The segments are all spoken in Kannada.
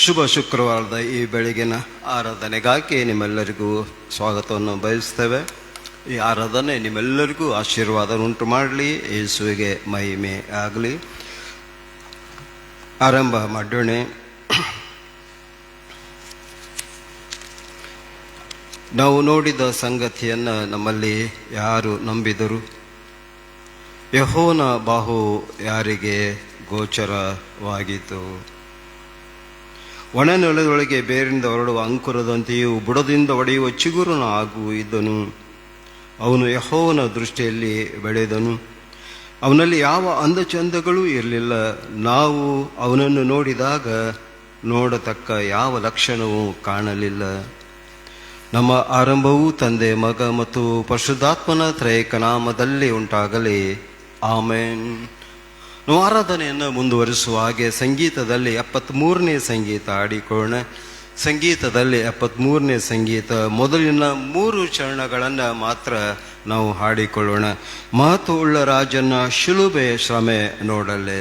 ಶುಭ ಶುಕ್ರವಾರದ ಈ ಬೆಳಗಿನ ಆರಾಧನೆಗಾಗಿ ನಿಮ್ಮೆಲ್ಲರಿಗೂ ಸ್ವಾಗತವನ್ನು ಬಯಸ್ತೇವೆ. ಈ ಆರಾಧನೆ ನಿಮ್ಮೆಲ್ಲರಿಗೂ ಆಶೀರ್ವಾದ ಉಂಟು ಮಾಡಲಿ, ಯೇಸುವಿಗೆ ಮಹಿಮೆ ಆಗಲಿ. ಆರಂಭ ಮಾಡೋಣ. ನಾವು ನೋಡಿದ ಸಂಗತಿಯನ್ನು ನಮ್ಮಲ್ಲಿ ಯಾರು ನಂಬಿದರು? ಯೆಹೋವನ ಬಾಹು ಯಾರಿಗೆ ಗೋಚರವಾಗಿತ್ತು? ಒಣನೆಲದೊಳಗೆ ಬೇರಿಂದ ಹೊರಡುವ ಅಂಕುರದಂತೆಯೂ ಬುಡದಿಂದ ಒಡೆಯುವ ಚಿಗುರನ ಹಾಗೂ ಇದ್ದನು. ಅವನು ಯೆಹೋವನ ದೃಷ್ಟಿಯಲ್ಲಿ ಬೆಳೆದನು. ಅವನಲ್ಲಿ ಯಾವ ಅಂದಚಂದಗಳೂ ಇರಲಿಲ್ಲ. ನಾವು ಅವನನ್ನು ನೋಡಿದಾಗ ನೋಡತಕ್ಕ ಯಾವ ಲಕ್ಷಣವೂ ಕಾಣಲಿಲ್ಲ. ನಮ್ಮ ಆರಂಭವೂ ತಂದೆ, ಮಗ ಮತ್ತು ಪರಿಶುದ್ಧಾತ್ಮನ ತ್ರೈಕ ನಾಮದಲ್ಲಿ ಉಂಟಾಗಲಿ. ಆಮೇನ್. ನಾವು ಆರಾಧನೆಯನ್ನು ಮುಂದುವರಿಸುವ ಹಾಗೆ ಸಂಗೀತದಲ್ಲಿ 73ನೇ ಸಂಗೀತ ಹಾಡಿಕೊಳ್ಳೋಣ. ಸಂಗೀತದಲ್ಲಿ 73ನೇ ಸಂಗೀತ ಮೊದಲಿನ 3 ಚರಣಗಳನ್ನು ಮಾತ್ರ ನಾವು ಹಾಡಿಕೊಳ್ಳೋಣ. ಮಹತ್ವವುಳ್ಳ ರಾಜನ ಶಿಲುಬೆ ಶ್ರಮೆ ನೋಡಲೆ,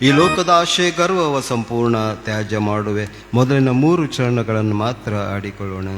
ಈ ಲೋಕದ ಆಶೆ ಗರ್ವವ ಸಂಪೂರ್ಣ ತ್ಯಾಜ್ಯ ಮಾಡುವೆ. ಮೊದಲಿನ 3 ಚರಣಗಳನ್ನು ಮಾತ್ರ ಹಾಡಿಕೊಳ್ಳೋಣ.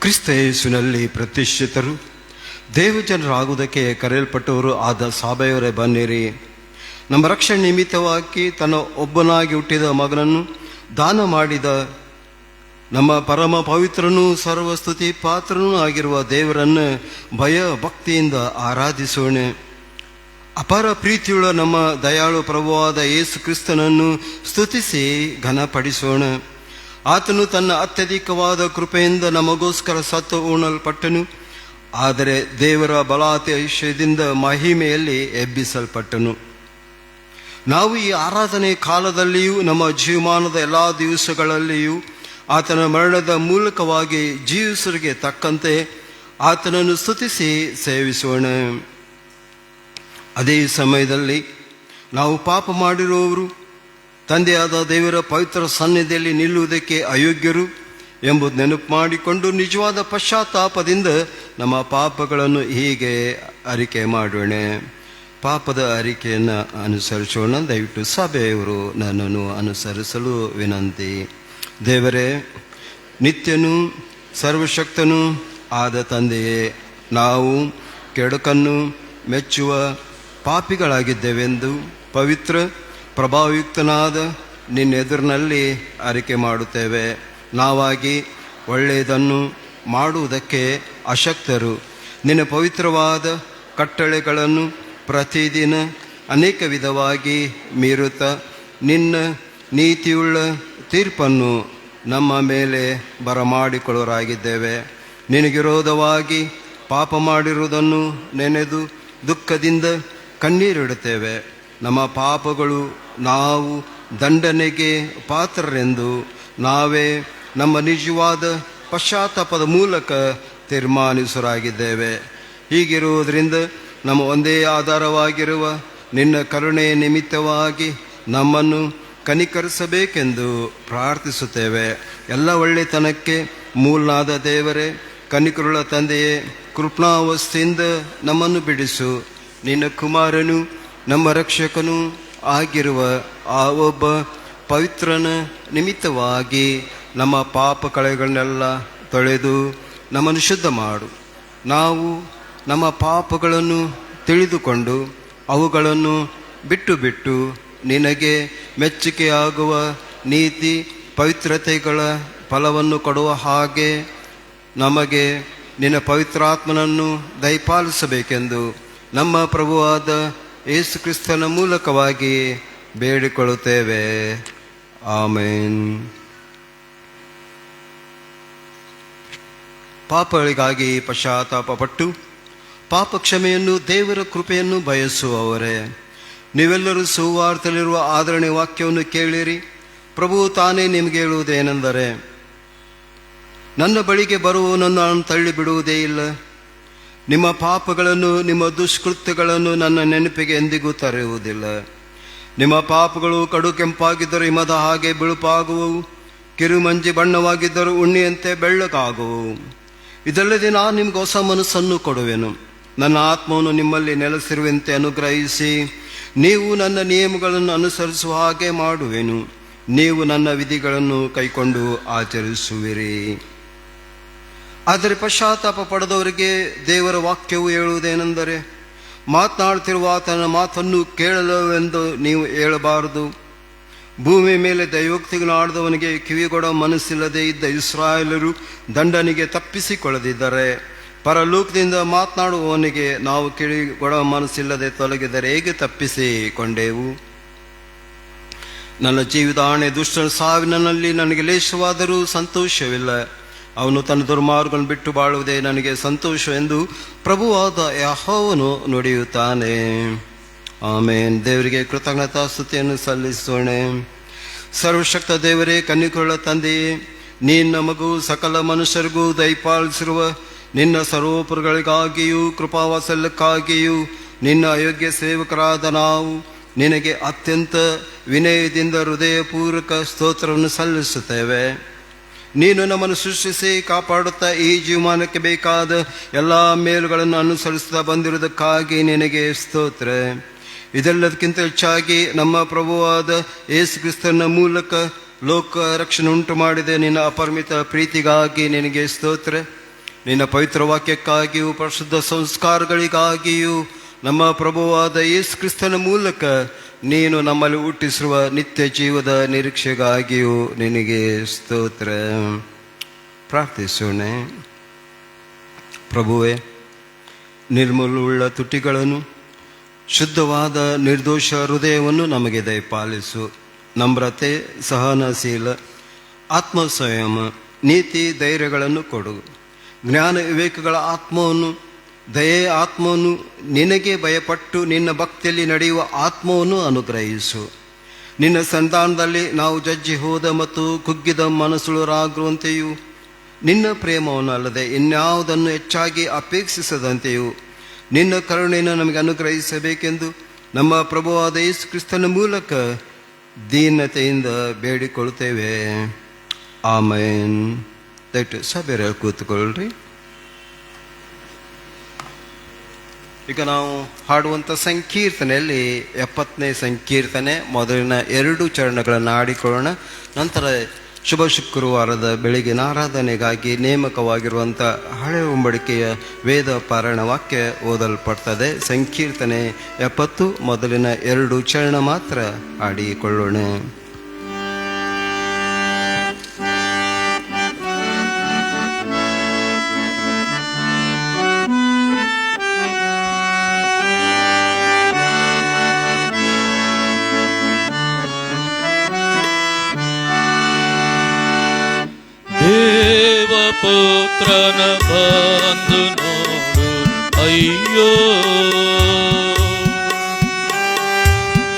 ಕ್ರಿಸ್ತ ಯೇಸುವಿನಲ್ಲಿ ಪ್ರತಿಷ್ಠಿತರು, ದೇವಜನರಾಗುವುದಕ್ಕೆ ಕರೆಯಲ್ಪಟ್ಟವರು ಆದ ಸಭೆಯವರೇ ಬನ್ನಿರಿ. ನಮ್ಮ ರಕ್ಷಣೆ ನಿಮಿತ್ತವಾಗಿ ತನ್ನ ಒಬ್ಬನಾಗಿ ಹುಟ್ಟಿದ ಮಗನನ್ನು ದಾನ ಮಾಡಿದ ನಮ್ಮ ಪರಮ ಪವಿತ್ರನೂ ಸರ್ವಸ್ತುತಿ ಪಾತ್ರನೂ ಆಗಿರುವ ದೇವರನ್ನು ಭಯ ಭಕ್ತಿಯಿಂದ ಆರಾಧಿಸೋಣ. ಅಪಾರ ಪ್ರೀತಿಯುಳ್ಳ ನಮ್ಮ ದಯಾಳು ಪ್ರಭುವಾದ ಯೇಸು ಕ್ರಿಸ್ತನನ್ನು ಸ್ತುತಿಸಿ ಘನಪಡಿಸೋಣ. ಆತನು ತನ್ನ ಅತ್ಯಧಿಕವಾದ ಕೃಪೆಯಿಂದ ನಮಗೋಸ್ಕರ ಸತ್ತು ಉಣಲ್ಪಟ್ಟನು, ಆದರೆ ದೇವರ ಬಲಾತಿಶಯದಿಂದ ಮಹಿಮೆಯಲ್ಲಿ ಎಬ್ಬಿಸಲ್ಪಟ್ಟನು. ನಾವು ಈ ಆರಾಧನೆ ಕಾಲದಲ್ಲಿಯೂ ನಮ್ಮ ಜೀವಮಾನದ ಎಲ್ಲ ದಿವಸಗಳಲ್ಲಿಯೂ ಆತನ ಮರಣದ ಮೂಲಕವಾಗಿ ಜೀವಿಸರಿಗೆ ತಕ್ಕಂತೆ ಆತನನ್ನು ಸ್ತುತಿಸಿ ಸೇವಿಸೋಣ. ಅದೇ ಸಮಯದಲ್ಲಿ ನಾವು ಪಾಪ ಮಾಡಿರುವವರು ತಂದೆಯಾದ ದೇವರ ಪವಿತ್ರ ಸನ್ನಿಧಿಯಲ್ಲಿ ನಿಲ್ಲುವುದಕ್ಕೆ ಅಯೋಗ್ಯರು ಎಂಬುದು ನೆನಪು ಮಾಡಿಕೊಂಡು ನಿಜವಾದ ಪಶ್ಚಾತ್ತಾಪದಿಂದ ನಮ್ಮ ಪಾಪಗಳನ್ನು ಹೀಗೆ ಅರಿಕೆ ಮಾಡೋಣ. ಪಾಪದ ಅರಿಕೆಯನ್ನು ಅನುಸರಿಸೋಣ. ದಯವಿಟ್ಟು ಸಭೆಯವರು ನನ್ನನ್ನು ಅನುಸರಿಸಲು ವಿನಂತಿ. ದೇವರೇ, ನಿತ್ಯನೂ ಸರ್ವಶಕ್ತನೂ ಆದ ತಂದೆಯೇ, ನಾವು ಕೆಡುಕನ್ನು ಮೆಚ್ಚುವ ಪಾಪಿಗಳಾಗಿದ್ದೇವೆಂದು ಪವಿತ್ರ ಪ್ರಭಾವಯುಕ್ತನಾದ ನಿನ್ನೆದುರಿನಲ್ಲಿ ಅರಿಕೆ ಮಾಡುತ್ತೇವೆ. ನಾವಾಗಿ ಒಳ್ಳೆಯದನ್ನು ಮಾಡುವುದಕ್ಕೆ ಅಶಕ್ತರು. ನಿನ್ನ ಪವಿತ್ರವಾದ ಕಟ್ಟಳೆಗಳನ್ನು ಪ್ರತಿದಿನ ಅನೇಕ ವಿಧವಾಗಿ ಮೀರುತ್ತಾ ನಿನ್ನ ನೀತಿಯುಳ್ಳ ತೀರ್ಪನ್ನು ನಮ್ಮ ಮೇಲೆ ಬರಮಾಡಿಕೊಳ್ಳೋರಾಗಿದ್ದೇವೆ. ನಿನಗಿರೋಧವಾಗಿ ಪಾಪ ಮಾಡಿರುವುದನ್ನು ನೆನೆದು ದುಃಖದಿಂದ ಕಣ್ಣೀರಿಡುತ್ತೇವೆ. ನಮ್ಮ ಪಾಪಗಳು ನಾವು ದಂಡನೆಗೆ ಪಾತ್ರರೆಂದು ನಾವೇ ನಮ್ಮ ನಿಜವಾದ ಪಶ್ಚಾತ್ತಾಪದ ಮೂಲಕ ತೀರ್ಮಾನಿಸರಾಗಿದ್ದೇವೆ. ಹೀಗಿರುವುದರಿಂದ ನಮ್ಮ ಒಂದೇ ಆಧಾರವಾಗಿರುವ ನಿನ್ನ ಕರುಣೆಯ ನಿಮಿತ್ತವಾಗಿ ನಮ್ಮನ್ನು ಕನಿಕರಿಸಬೇಕೆಂದು ಪ್ರಾರ್ಥಿಸುತ್ತೇವೆ. ಎಲ್ಲ ಒಳ್ಳೆತನಕ್ಕೆ ಮೂಲನಾದ ದೇವರೇ, ಕನಿಕರುಳ ತಂದೆಯೇ, ಕೃಪಣಾವಸ್ಥೆಯಿಂದ ನಮ್ಮನ್ನು ಬಿಡಿಸು. ನಿನ್ನ ಕುಮಾರನು ನಮ್ಮ ರಕ್ಷಕನೂ ಆಗಿರುವ ಆ ಒಬ್ಬ ಪವಿತ್ರನ ನಿಮಿತ್ತವಾಗಿ ನಮ್ಮ ಪಾಪ ಕಳೆಗಳನ್ನೆಲ್ಲ ತೊಳೆದು ನಮ್ಮನ್ನು ಶುದ್ಧ ಮಾಡು. ನಾವು ನಮ್ಮ ಪಾಪಗಳನ್ನು ತಿಳಿದುಕೊಂಡು ಅವುಗಳನ್ನು ಬಿಟ್ಟು ಬಿಟ್ಟು ನಿನಗೆ ಮೆಚ್ಚುಗೆಯಾಗುವ ನೀತಿ ಪವಿತ್ರತೆಗಳ ಫಲವನ್ನು ಕೊಡುವ ಹಾಗೆ ನಮಗೆ ನಿನ್ನ ಪವಿತ್ರಾತ್ಮನನ್ನು ದಯಪಾಲಿಸಬೇಕೆಂದು ನಮ್ಮ ಪ್ರಭುವಾದ ಯೇಸು ಕ್ರಿಸ್ತನ ಮೂಲಕವಾಗಿ ಬೇಡಿಕೊಳ್ಳುತ್ತೇವೆ. ಆಮೇನ್. ಪಾಪಗಳಿಗಾಗಿ ಪಶ್ಚಾತ್ತಾಪಪಟ್ಟು ಪಾಪ ಕ್ಷಮೆಯನ್ನು ದೇವರ ಕೃಪೆಯನ್ನು ಬಯಸುವವರೇ, ನೀವೆಲ್ಲರೂ ಸುವಾರ್ತೆಯಲ್ಲಿರುವ ಆದರಣೆ ವಾಕ್ಯವನ್ನು ಕೇಳಿರಿ. ಪ್ರಭು ತಾನೇ ನಿಮಗೆ ಹೇಳುವುದೇನೆಂದರೆ, ನನ್ನ ಬಳಿಗೆ ಬರುವವನನ್ನು ನಾನು ತಳ್ಳಿಬಿಡುವುದೇ ಇಲ್ಲ. ನಿಮ್ಮ ಪಾಪಗಳನ್ನು ನಿಮ್ಮ ದುಷ್ಕೃತ್ಯಗಳನ್ನು ನನ್ನ ನೆನಪಿಗೆ ಎಂದಿಗೂ ತರುವುದಿಲ್ಲ. ನಿಮ್ಮ ಪಾಪಗಳು ಕಡು ಕೆಂಪಾಗಿದ್ದರೂ ಹಿಮದ ಹಾಗೆ ಬಿಳುಪಾಗುವವು, ಕಿರುಮಂಜಿ ಬಣ್ಣವಾಗಿದ್ದರೂ ಉಣ್ಣಿಯಂತೆ ಬೆಳ್ಳಗಾಗುವವು. ಇದಲ್ಲದೆ ನಾನು ನಿಮ್ಗೆ ಹೊಸ ಮನಸ್ಸನ್ನು ಕೊಡುವೆನು, ನನ್ನ ಆತ್ಮವನ್ನು ನಿಮ್ಮಲ್ಲಿ ನೆಲೆಸಿರುವಂತೆ ಅನುಗ್ರಹಿಸಿ ನೀವು ನನ್ನ ನಿಯಮಗಳನ್ನು ಅನುಸರಿಸುವ ಹಾಗೆ ಮಾಡುವೆನು. ನೀವು ನನ್ನ ವಿಧಿಗಳನ್ನು ಕೈಕೊಂಡು ಆಚರಿಸುವಿರಿ. ಆದರೆ ಪಶ್ಚಾತ್ತಾಪ ಪಡೆದವರಿಗೆ ದೇವರ ವಾಕ್ಯವು ಹೇಳುವುದೇನೆಂದರೆ, ಮಾತನಾಡ್ತಿರುವ ಆತನ ಮಾತನ್ನು ಕೇಳಲವೆಂದು ನೀವು ಹೇಳಬಾರದು. ಭೂಮಿ ಮೇಲೆ ದೈವೋಕ್ತಿಗಳಾಡಿದವನಿಗೆ ಕಿವಿಗೊಡ ಮನಸ್ಸಿಲ್ಲದೆ ಇದ್ದ ಇಸ್ರಾಯೇಲರು ದಂಡನೆಗೆ ತಪ್ಪಿಸಿಕೊಳ್ಳದಿದ್ದರೆ, ಪರಲೋಕದಿಂದ ಮಾತನಾಡುವವನಿಗೆ ನಾವು ಕಿವಿಗೊಡ ಮನಸ್ಸಿಲ್ಲದೆ ತೊಲಗಿದರೆ ಹೇಗೆ ತಪ್ಪಿಸಿಕೊಂಡೆವು? ನನ್ನ ಜೀವಿತಾಣೆ ದುಷ್ಟನ ಸಾವಿನಲ್ಲಿ ನನಗೆ ಲೇಷವಾದರೂ ಸಂತೋಷವಿಲ್ಲ. ಅವನು ತನ್ನ ದುರ್ಮಾರ್ಗವನ್ನು ಬಿಟ್ಟು ಬಾಳುವುದೇ ನನಗೆ ಸಂತೋಷ ಎಂದು ಪ್ರಭುವಾದ ಯೆಹೋವನು ನುಡಿಯುತ್ತಾನೆ. ಆಮೇನ್. ದೇವರಿಗೆ ಕೃತಜ್ಞತಾಸ್ತುತಿಯನ್ನು ಸಲ್ಲಿಸೋಣ. ಸರ್ವಶಕ್ತ ದೇವರೇ, ಕನ್ನಿಕರುಳ ತಂದೆಯೇ, ನೀನು ನಮಗೂ ಸಕಲ ಮನುಷ್ಯರಿಗೂ ದಯಪಾಲಿಸಿರುವ ನಿನ್ನ ಸರ್ವೋಪರಿಗಳಿಗಾಗಿಯೂ ಕೃಪಾವಾತ್ಸಲ್ಯಕ್ಕಾಗಿಯೂ ನಿನ್ನ ಅಯೋಗ್ಯ ಸೇವಕರಾದ ನಾವು ನಿನಗೆ ಅತ್ಯಂತ ವಿನಯದಿಂದ ಹೃದಯಪೂರ್ವಕ ಸ್ತೋತ್ರವನ್ನು ಸಲ್ಲಿಸುತ್ತೇವೆ. ನೀನು ನಮ್ಮನ್ನು ಸೃಷ್ಟಿಸಿ ಕಾಪಾಡುತ್ತಾ ಈ ಜೀವಮಾನಕ್ಕೆ ಬೇಕಾದ ಎಲ್ಲ ಮೇಲುಗಳನ್ನು ಅನುಸರಿಸುತ್ತಾ ಬಂದಿರುವುದಕ್ಕಾಗಿ ನಿನಗೆ ಸ್ತೋತ್ರ. ಇದೆಲ್ಲದಕ್ಕಿಂತ ಹೆಚ್ಚಾಗಿ ನಮ್ಮ ಪ್ರಭುವಾದ ಯೇಸು ಕ್ರಿಸ್ತನ ಮೂಲಕ ಲೋಕ ರಕ್ಷಣೆ ಉಂಟು ಮಾಡಿದ ನಿನ್ನ ಅಪರಿಮಿತ ಪ್ರೀತಿಗಾಗಿ ನಿನಗೆ ಸ್ತೋತ್ರ. ನಿನ್ನ ಪವಿತ್ರ ವಾಕ್ಯಕ್ಕಾಗಿಯೂ ಪರಿಶುದ್ಧ ಸಂಸ್ಕಾರಗಳಿಗಾಗಿಯೂ ನಮ್ಮ ಪ್ರಭುವಾದ ಯೇಸು ಕ್ರಿಸ್ತನ ಮೂಲಕ ನೀನು ನಮ್ಮಲ್ಲಿ ಹುಟ್ಟಿಸಿರುವ ನಿತ್ಯ ಜೀವದ ನಿರೀಕ್ಷೆಗಾಗಿಯೂ ನಿನಗೆ ಸ್ತೋತ್ರ. ಪ್ರಾರ್ಥಿಸೋಣ. ಪ್ರಭುವೇ, ನಿರ್ಮಲವುಳ್ಳ ತುಟಿಗಳನ್ನು, ಶುದ್ಧವಾದ ನಿರ್ದೋಷ ಹೃದಯವನ್ನು ನಮಗೆ ದಯಪಾಲಿಸು. ನಮ್ರತೆ, ಸಹನಶೀಲ, ಆತ್ಮಸಂಯಮ, ನೀತಿ, ಧೈರ್ಯಗಳನ್ನು ಕೊಡು. ಜ್ಞಾನ ವಿವೇಕಗಳ ಆತ್ಮವನ್ನು, ದಯೆ ಆತ್ಮವನ್ನು, ನಿನಗೆ ಭಯಪಟ್ಟು ನಿನ್ನ ಭಕ್ತಿಯಲ್ಲಿ ನಡೆಯುವ ಆತ್ಮವನ್ನು ಅನುಗ್ರಹಿಸು. ನಿನ್ನ ಸಂಧಾನದಲ್ಲಿ ನಾವು ಜಜ್ಜಿ ಹೋದ ಮತ್ತು ಕುಗ್ಗಿದ ಮನಸ್ಸುಳರಾಗುವಂತೆಯೂ ನಿನ್ನ ಪ್ರೇಮವನ್ನು ಅಲ್ಲದೆ ಇನ್ಯಾವುದನ್ನು ಹೆಚ್ಚಾಗಿ ಅಪೇಕ್ಷಿಸದಂತೆಯೂ ನಿನ್ನ ಕರುಣೆಯನ್ನು ನಮಗೆ ಅನುಗ್ರಹಿಸಬೇಕೆಂದು ನಮ್ಮ ಪ್ರಭುವಾದ ಯೇಸು ಕ್ರಿಸ್ತನ ಮೂಲಕ ದೀನತೆಯಿಂದ ಬೇಡಿಕೊಳ್ಳುತ್ತೇವೆ. ಆಮೇನ್. ದಯವಿಟ್ಟು ಸಭೆಯ ಕೂತ್ಕೊಳ್ರಿ. ಈಗ ನಾವು ಹಾಡುವಂಥ ಸಂಕೀರ್ತನೆಯಲ್ಲಿ 70ನೇ ಸಂಕೀರ್ತನೆ ಮೊದಲಿನ 2 ಚರಣಗಳನ್ನು ಹಾಡಿಕೊಳ್ಳೋಣ. ನಂತರ ಶುಭ ಶುಕ್ರವಾರದ ಬೆಳಗಿನ ಆರಾಧನೆಗಾಗಿ ನೇಮಕವಾಗಿರುವಂಥ ಹಳೆಯ ಉಂಬಡಿಕೆಯ ವೇದ ಪಾರಾಯಣ ವಾಕ್ಯ ಓದಲ್ಪಡ್ತದೆ. ಸಂಕೀರ್ತನೆ 70 ಮೊದಲಿನ 2 ಚರಣ ಮಾತ್ರ ಹಾಡಿಕೊಳ್ಳೋಣ. ದೇವಪುತ್ರನ ಬಂದು ನೋಡು ಅಯ್ಯೋ,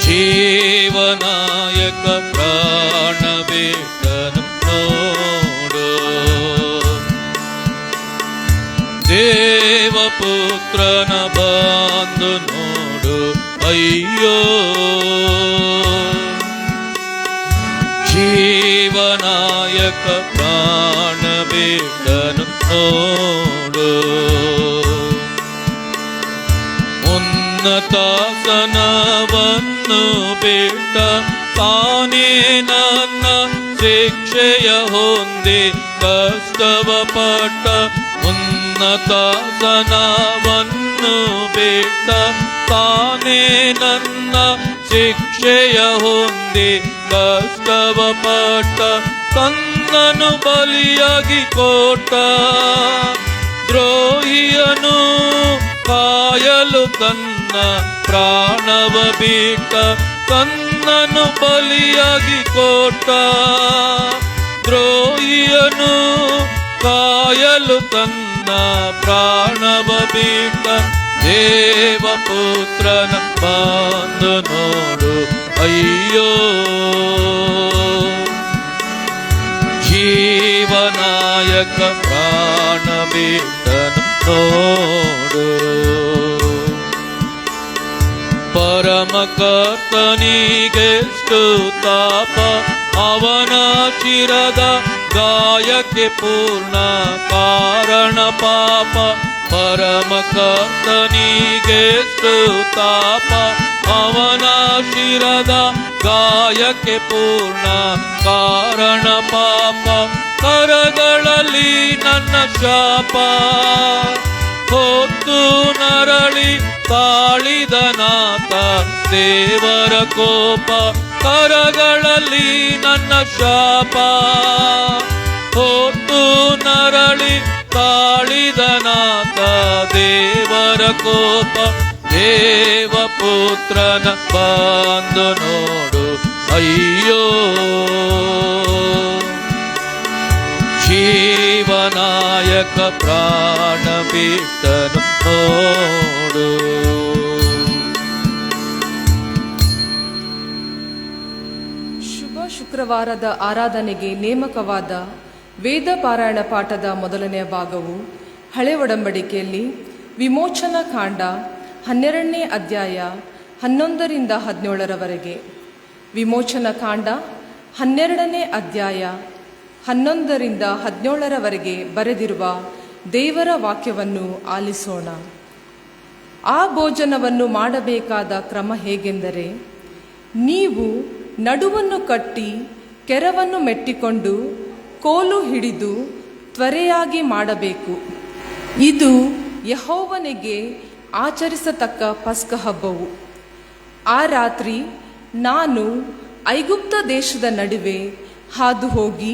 ಜೀವನಾಯಕ ಪ್ರಾಣ ಬೇಟನು ನೋಡು. ದೇವಪುತ್ರನ ಬಂದು ನೋಡು ಅಯ್ಯೋ, ಜೀವನಾಯಕ ಪ್ರಾಣ ಬೇಟನು ನೋಡು. ಉನ್ನತಾಸನವನ್ನು ಬೇಟ ತಾನೇ ನನ್ನ ಶಿಕ್ಷೆಯ ಹೊಂದಿ ಕಷ್ಟವ ಪಟ್ಟ. ಉನ್ನತಾಸನವನ್ನು ಬೇಟ ತಾನೇ ನನ್ನ ಶಿಕ್ಷೆಯ ಹೊಂದಿ ಕಷ್ಟವ ಪಟ್ಟ. ತನ್ನನು ಬಲಿಯಾಗಿ ಕೊಟ್ಟ ದ್ರೋಹಿಯನು ಕಾಯಲು ತನ್ನ ಪ್ರಾಣವ ಬಿಟ್ಟ. ತನ್ನನು ಬಲಿಯಾಗಿ ಕೊಟ್ಟ ದ್ರೋಹಿಯನು ಕಾಯಲು ತನ್ನ ಪ್ರಾಣವ ಬಿಟ್ಟ. ದೇವಪುತ್ರನ ಬಂದು ನೋಡು ಅಯ್ಯೋ, ಜೀವನಾಯಕ ಪ್ರಾಣ ಬಿಟ್ಟನು ನೋಡು. ಪರಮಕರ್ತನಿಗೆಷ್ಟು ತಾಪ, ಅವನ ಶಿರದ ಗಾಯಕ್ಕೆ ಪೂರ್ಣ ಕಾರಣ ಪಾಪ. ಪರಮಕರ್ತನಿಗೆಷ್ಟು ತಾಪ, ಅವನ ಶಿರದ ಗಾಯಕ್ಕೆ ಪೂರ್ಣ ಕಾರಣ ಪಾಪ. ಕರಗಳಲ್ಲಿ ನನ್ನ ಶಾಪ ಹೊತ್ತು ನರಳಿ ತಾಳಿದ ನಾಥ ದೇವರ ಕೋಪ. ಕರಗಳಲ್ಲಿ ನನ್ನ ಶಾಪ ಹೊತ್ತು ನರಳಿ ತಾಳಿದ ನಾಥ ದೇವರ ಕೋಪ. ದೇವಪುತ್ರನ ಬಂದು ನೋಡು ಅಯ್ಯೋ, ಜೀವನಾಯಕ ಪ್ರಾಣ ಬಿಟ್ಟನು ನೋಡು. ಶುಭ ಶುಕ್ರವಾರದ ಆರಾಧನೆಗೆ ನೇಮಕವಾದ ವೇದ ಪಾರಾಯಣ ಪಾಠದ ಮೊದಲನೆಯ ಭಾಗವು ಹಳೆ ಒಡಂಬಡಿಕೆಯಲ್ಲಿ ವಿಮೋಚನಾ ಕಾಂಡ 12ನೇ ಅಧ್ಯಾಯ 11ರಿಂದ 17ರವರೆಗೆ. ವಿಮೋಚನಾ ಕಾಂಡ 12ನೇ ಅಧ್ಯಾಯ 11ರಿಂದ 17ರವರೆಗೆ ಬರೆದಿರುವ ದೇವರ ವಾಕ್ಯವನ್ನು ಆಲಿಸೋಣ. ಆ ಭೋಜನವನ್ನು ಮಾಡಬೇಕಾದ ಕ್ರಮ ಹೇಗೆಂದರೆ, ನೀವು ನಡುವನ್ನು ಕಟ್ಟಿ ಕೆರವನ್ನು ಮೆಟ್ಟಿಕೊಂಡು ಕೋಲು ಹಿಡಿದು ತ್ವರೆಯಾಗಿ ಮಾಡಬೇಕು. ಇದು ಯೆಹೋವನಿಗೆ ಆಚರಿಸತಕ್ಕ ಪಸ್ಕ ಹಬ್ಬವು. ಆ ರಾತ್ರಿ ನಾನು ಐಗುಪ್ತ ದೇಶದ ನಡುವೆ ಹಾದು ಹೋಗಿ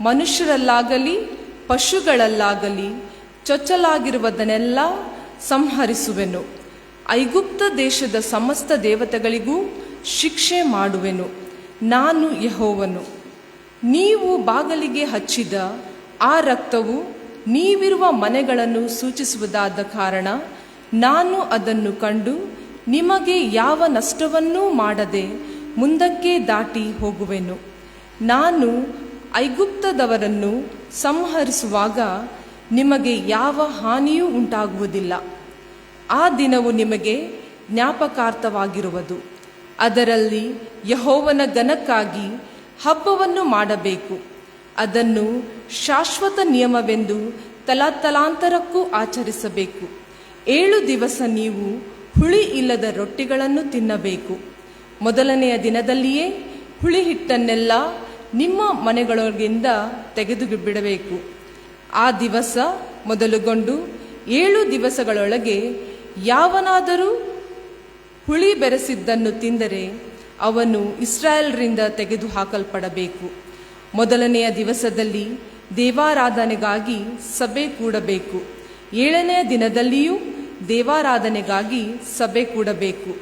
ಮನುಷ್ಯರಲ್ಲಾಗಲಿ ಪಶುಗಳಲ್ಲಾಗಲಿ ಚೊಚ್ಚಲಾಗಿರುವುದನ್ನೆಲ್ಲ ಸಂಹರಿಸುವೆನು. ಐಗುಪ್ತ ದೇಶದ ಸಮಸ್ತ ದೇವತೆಗಳಿಗೂ ಶಿಕ್ಷೆ ಮಾಡುವೆನು. ನಾನು ಯೆಹೋವನು. ನೀವು ಬಾಗಿಲಿಗೆ ಹಚ್ಚಿದ ಆ ರಕ್ತವು ನೀವಿರುವ ಮನೆಗಳನ್ನು ಸೂಚಿಸುವುದಾದ ಕಾರಣ ನಾನು ಅದನ್ನು ಕಂಡು ನಿಮಗೆ ಯಾವ ನಷ್ಟವನ್ನೂ ಮಾಡದೆ ಮುಂದಕ್ಕೆ ದಾಟಿ ಹೋಗುವೆನು. ನಾನು ಐಗುಪ್ತದವರನ್ನು ಸಂಹರಿಸುವಾಗ ನಿಮಗೆ ಯಾವ ಹಾನಿಯೂ ಉಂಟಾಗುವುದಿಲ್ಲ. ಆ ದಿನವು ನಿಮಗೆ ಜ್ಞಾಪಕಾರ್ಥವಾಗಿರುವುದು. ಅದರಲ್ಲಿ ಯೆಹೋವನ ಘನಕ್ಕಾಗಿ ಹಬ್ಬವನ್ನು ಮಾಡಬೇಕು. ಅದನ್ನು ಶಾಶ್ವತ ನಿಯಮವೆಂದು ತಲಾಂತರಕ್ಕೂ ಆಚರಿಸಬೇಕು. 7 ದಿವಸ ನೀವು ಹುಳಿ ಇಲ್ಲದ ರೊಟ್ಟಿಗಳನ್ನು ತಿನ್ನಬೇಕು. ಮೊದಲನೆಯ ದಿನದಲ್ಲಿಯೇ ಹುಳಿ ಹಿಟ್ಟನ್ನೆಲ್ಲ ನಿಮ್ಮ ಮನೆಗಳೊಳಗಿಂದ ತೆಗೆದು ಬಿಡಬೇಕು. ಆ ದಿವಸ ಮೊದಲುಗೊಂಡು 7 ದಿವಸಗಳೊಳಗೆ ಯಾವನಾದರೂ ಹುಳಿ ಬೆರೆಸಿದ್ದನ್ನು ತಿಂದರೆ ಅವನು ಇಸ್ರಾಯೇಲ್ರಿಂದ ತೆಗೆದು ಹಾಕಲ್ಪಡಬೇಕು. ಮೊದಲನೆಯ ದಿವಸದಲ್ಲಿ ದೇವಾರಾಧನೆಗಾಗಿ ಸಭೆ ಕೂಡಬೇಕು. 7ನೆಯ ದಿನದಲ್ಲಿಯೂ ದೇವಾರಾಧನೆಗಾಗಿ ಸಭೆ ಕೂಡಬೇಕು.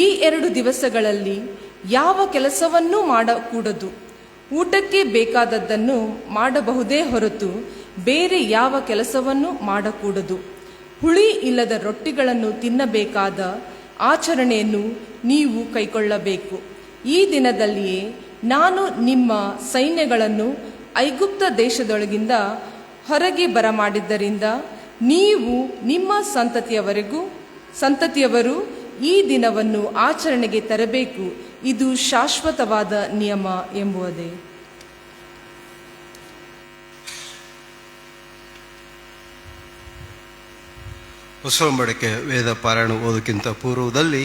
ಈ 2 ದಿವಸಗಳಲ್ಲಿ ಯಾವ ಕೆಲಸವನ್ನೂ ಮಾಡಕೂಡದು. ಊಟಕ್ಕೆ ಬೇಕಾದದ್ದನ್ನು ಮಾಡಬಹುದೇ ಹೊರತು ಬೇರೆ ಯಾವ ಕೆಲಸವನ್ನು ಮಾಡಕೂಡದು. ಹುಳಿ ಇಲ್ಲದ ರೊಟ್ಟಿಗಳನ್ನು ತಿನ್ನಬೇಕಾದ ಆಚರಣೆಯನ್ನು ನೀವು ಕೈಗೊಳ್ಳಬೇಕು. ಈ ದಿನದಲ್ಲಿಯೇ ನಾನು ನಿಮ್ಮ ಸೈನ್ಯಗಳನ್ನು ಐಗುಪ್ತ ದೇಶದೊಳಗಿಂದ ಹೊರಗೆ ಬರಮಾಡಿದ್ದರಿಂದ ನೀವು ನಿಮ್ಮ ಸಂತತಿಯವರು ಈ ದಿನವನ್ನು ಆಚರಣೆಗೆ ತರಬೇಕು. ಇದು ಶಾಶ್ವತವಾದ ನಿಯಮ ಎಂಬುದೇ. ಹೊಸ ಒಡಂಬಡಿಕೆ ವೇದ ಪಾರಾಯಣ ಓದೋಕ್ಕಿಂತ ಪೂರ್ವದಲ್ಲಿ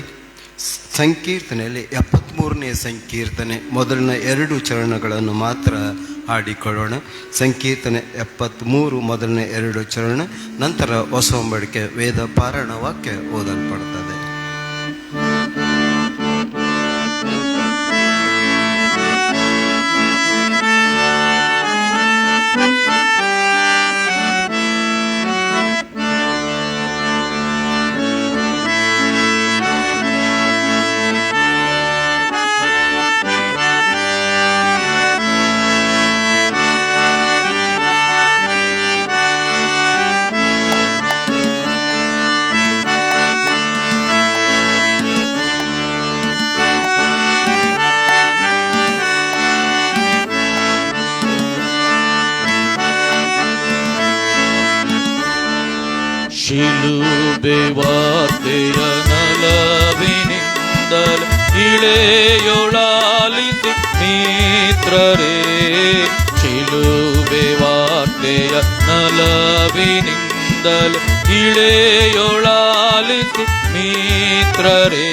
ಸಂಕೀರ್ತನೆಯಲ್ಲಿ 73ನೇ ಸಂಕೀರ್ತನೆ ಮೊದಲಿನ 2 ಚರಣಗಳನ್ನು ಮಾತ್ರ ಹಾಡಿಕೊಳ್ಳೋಣ. ಸಂಕೀರ್ತನೆ 73 ಮೊದಲನೇ 2 ಚರಣ, ನಂತರ ಹೊಸ ಒಡಂಬಡಿಕೆ ವೇದ ಪಾರಾಯಣ ವಾಕ್ಯ ಓದಲ್ಪಡುತ್ತದೆ. ಶಿಲುಬೆ ವಾರ್ತೆಯ ನಲವಿನಿಂದಲ ಇಳೆಯೊಳಾಲಿಸಿ ಮಿತ್ರರೇ, ಶಿಲುಬೆ ವಾರ್ತೆಯ ನಲವಿನಿಂದಲ ಇಳೆಯೊಳಾಲಿಸಿ ಮಿತ್ರರೇ,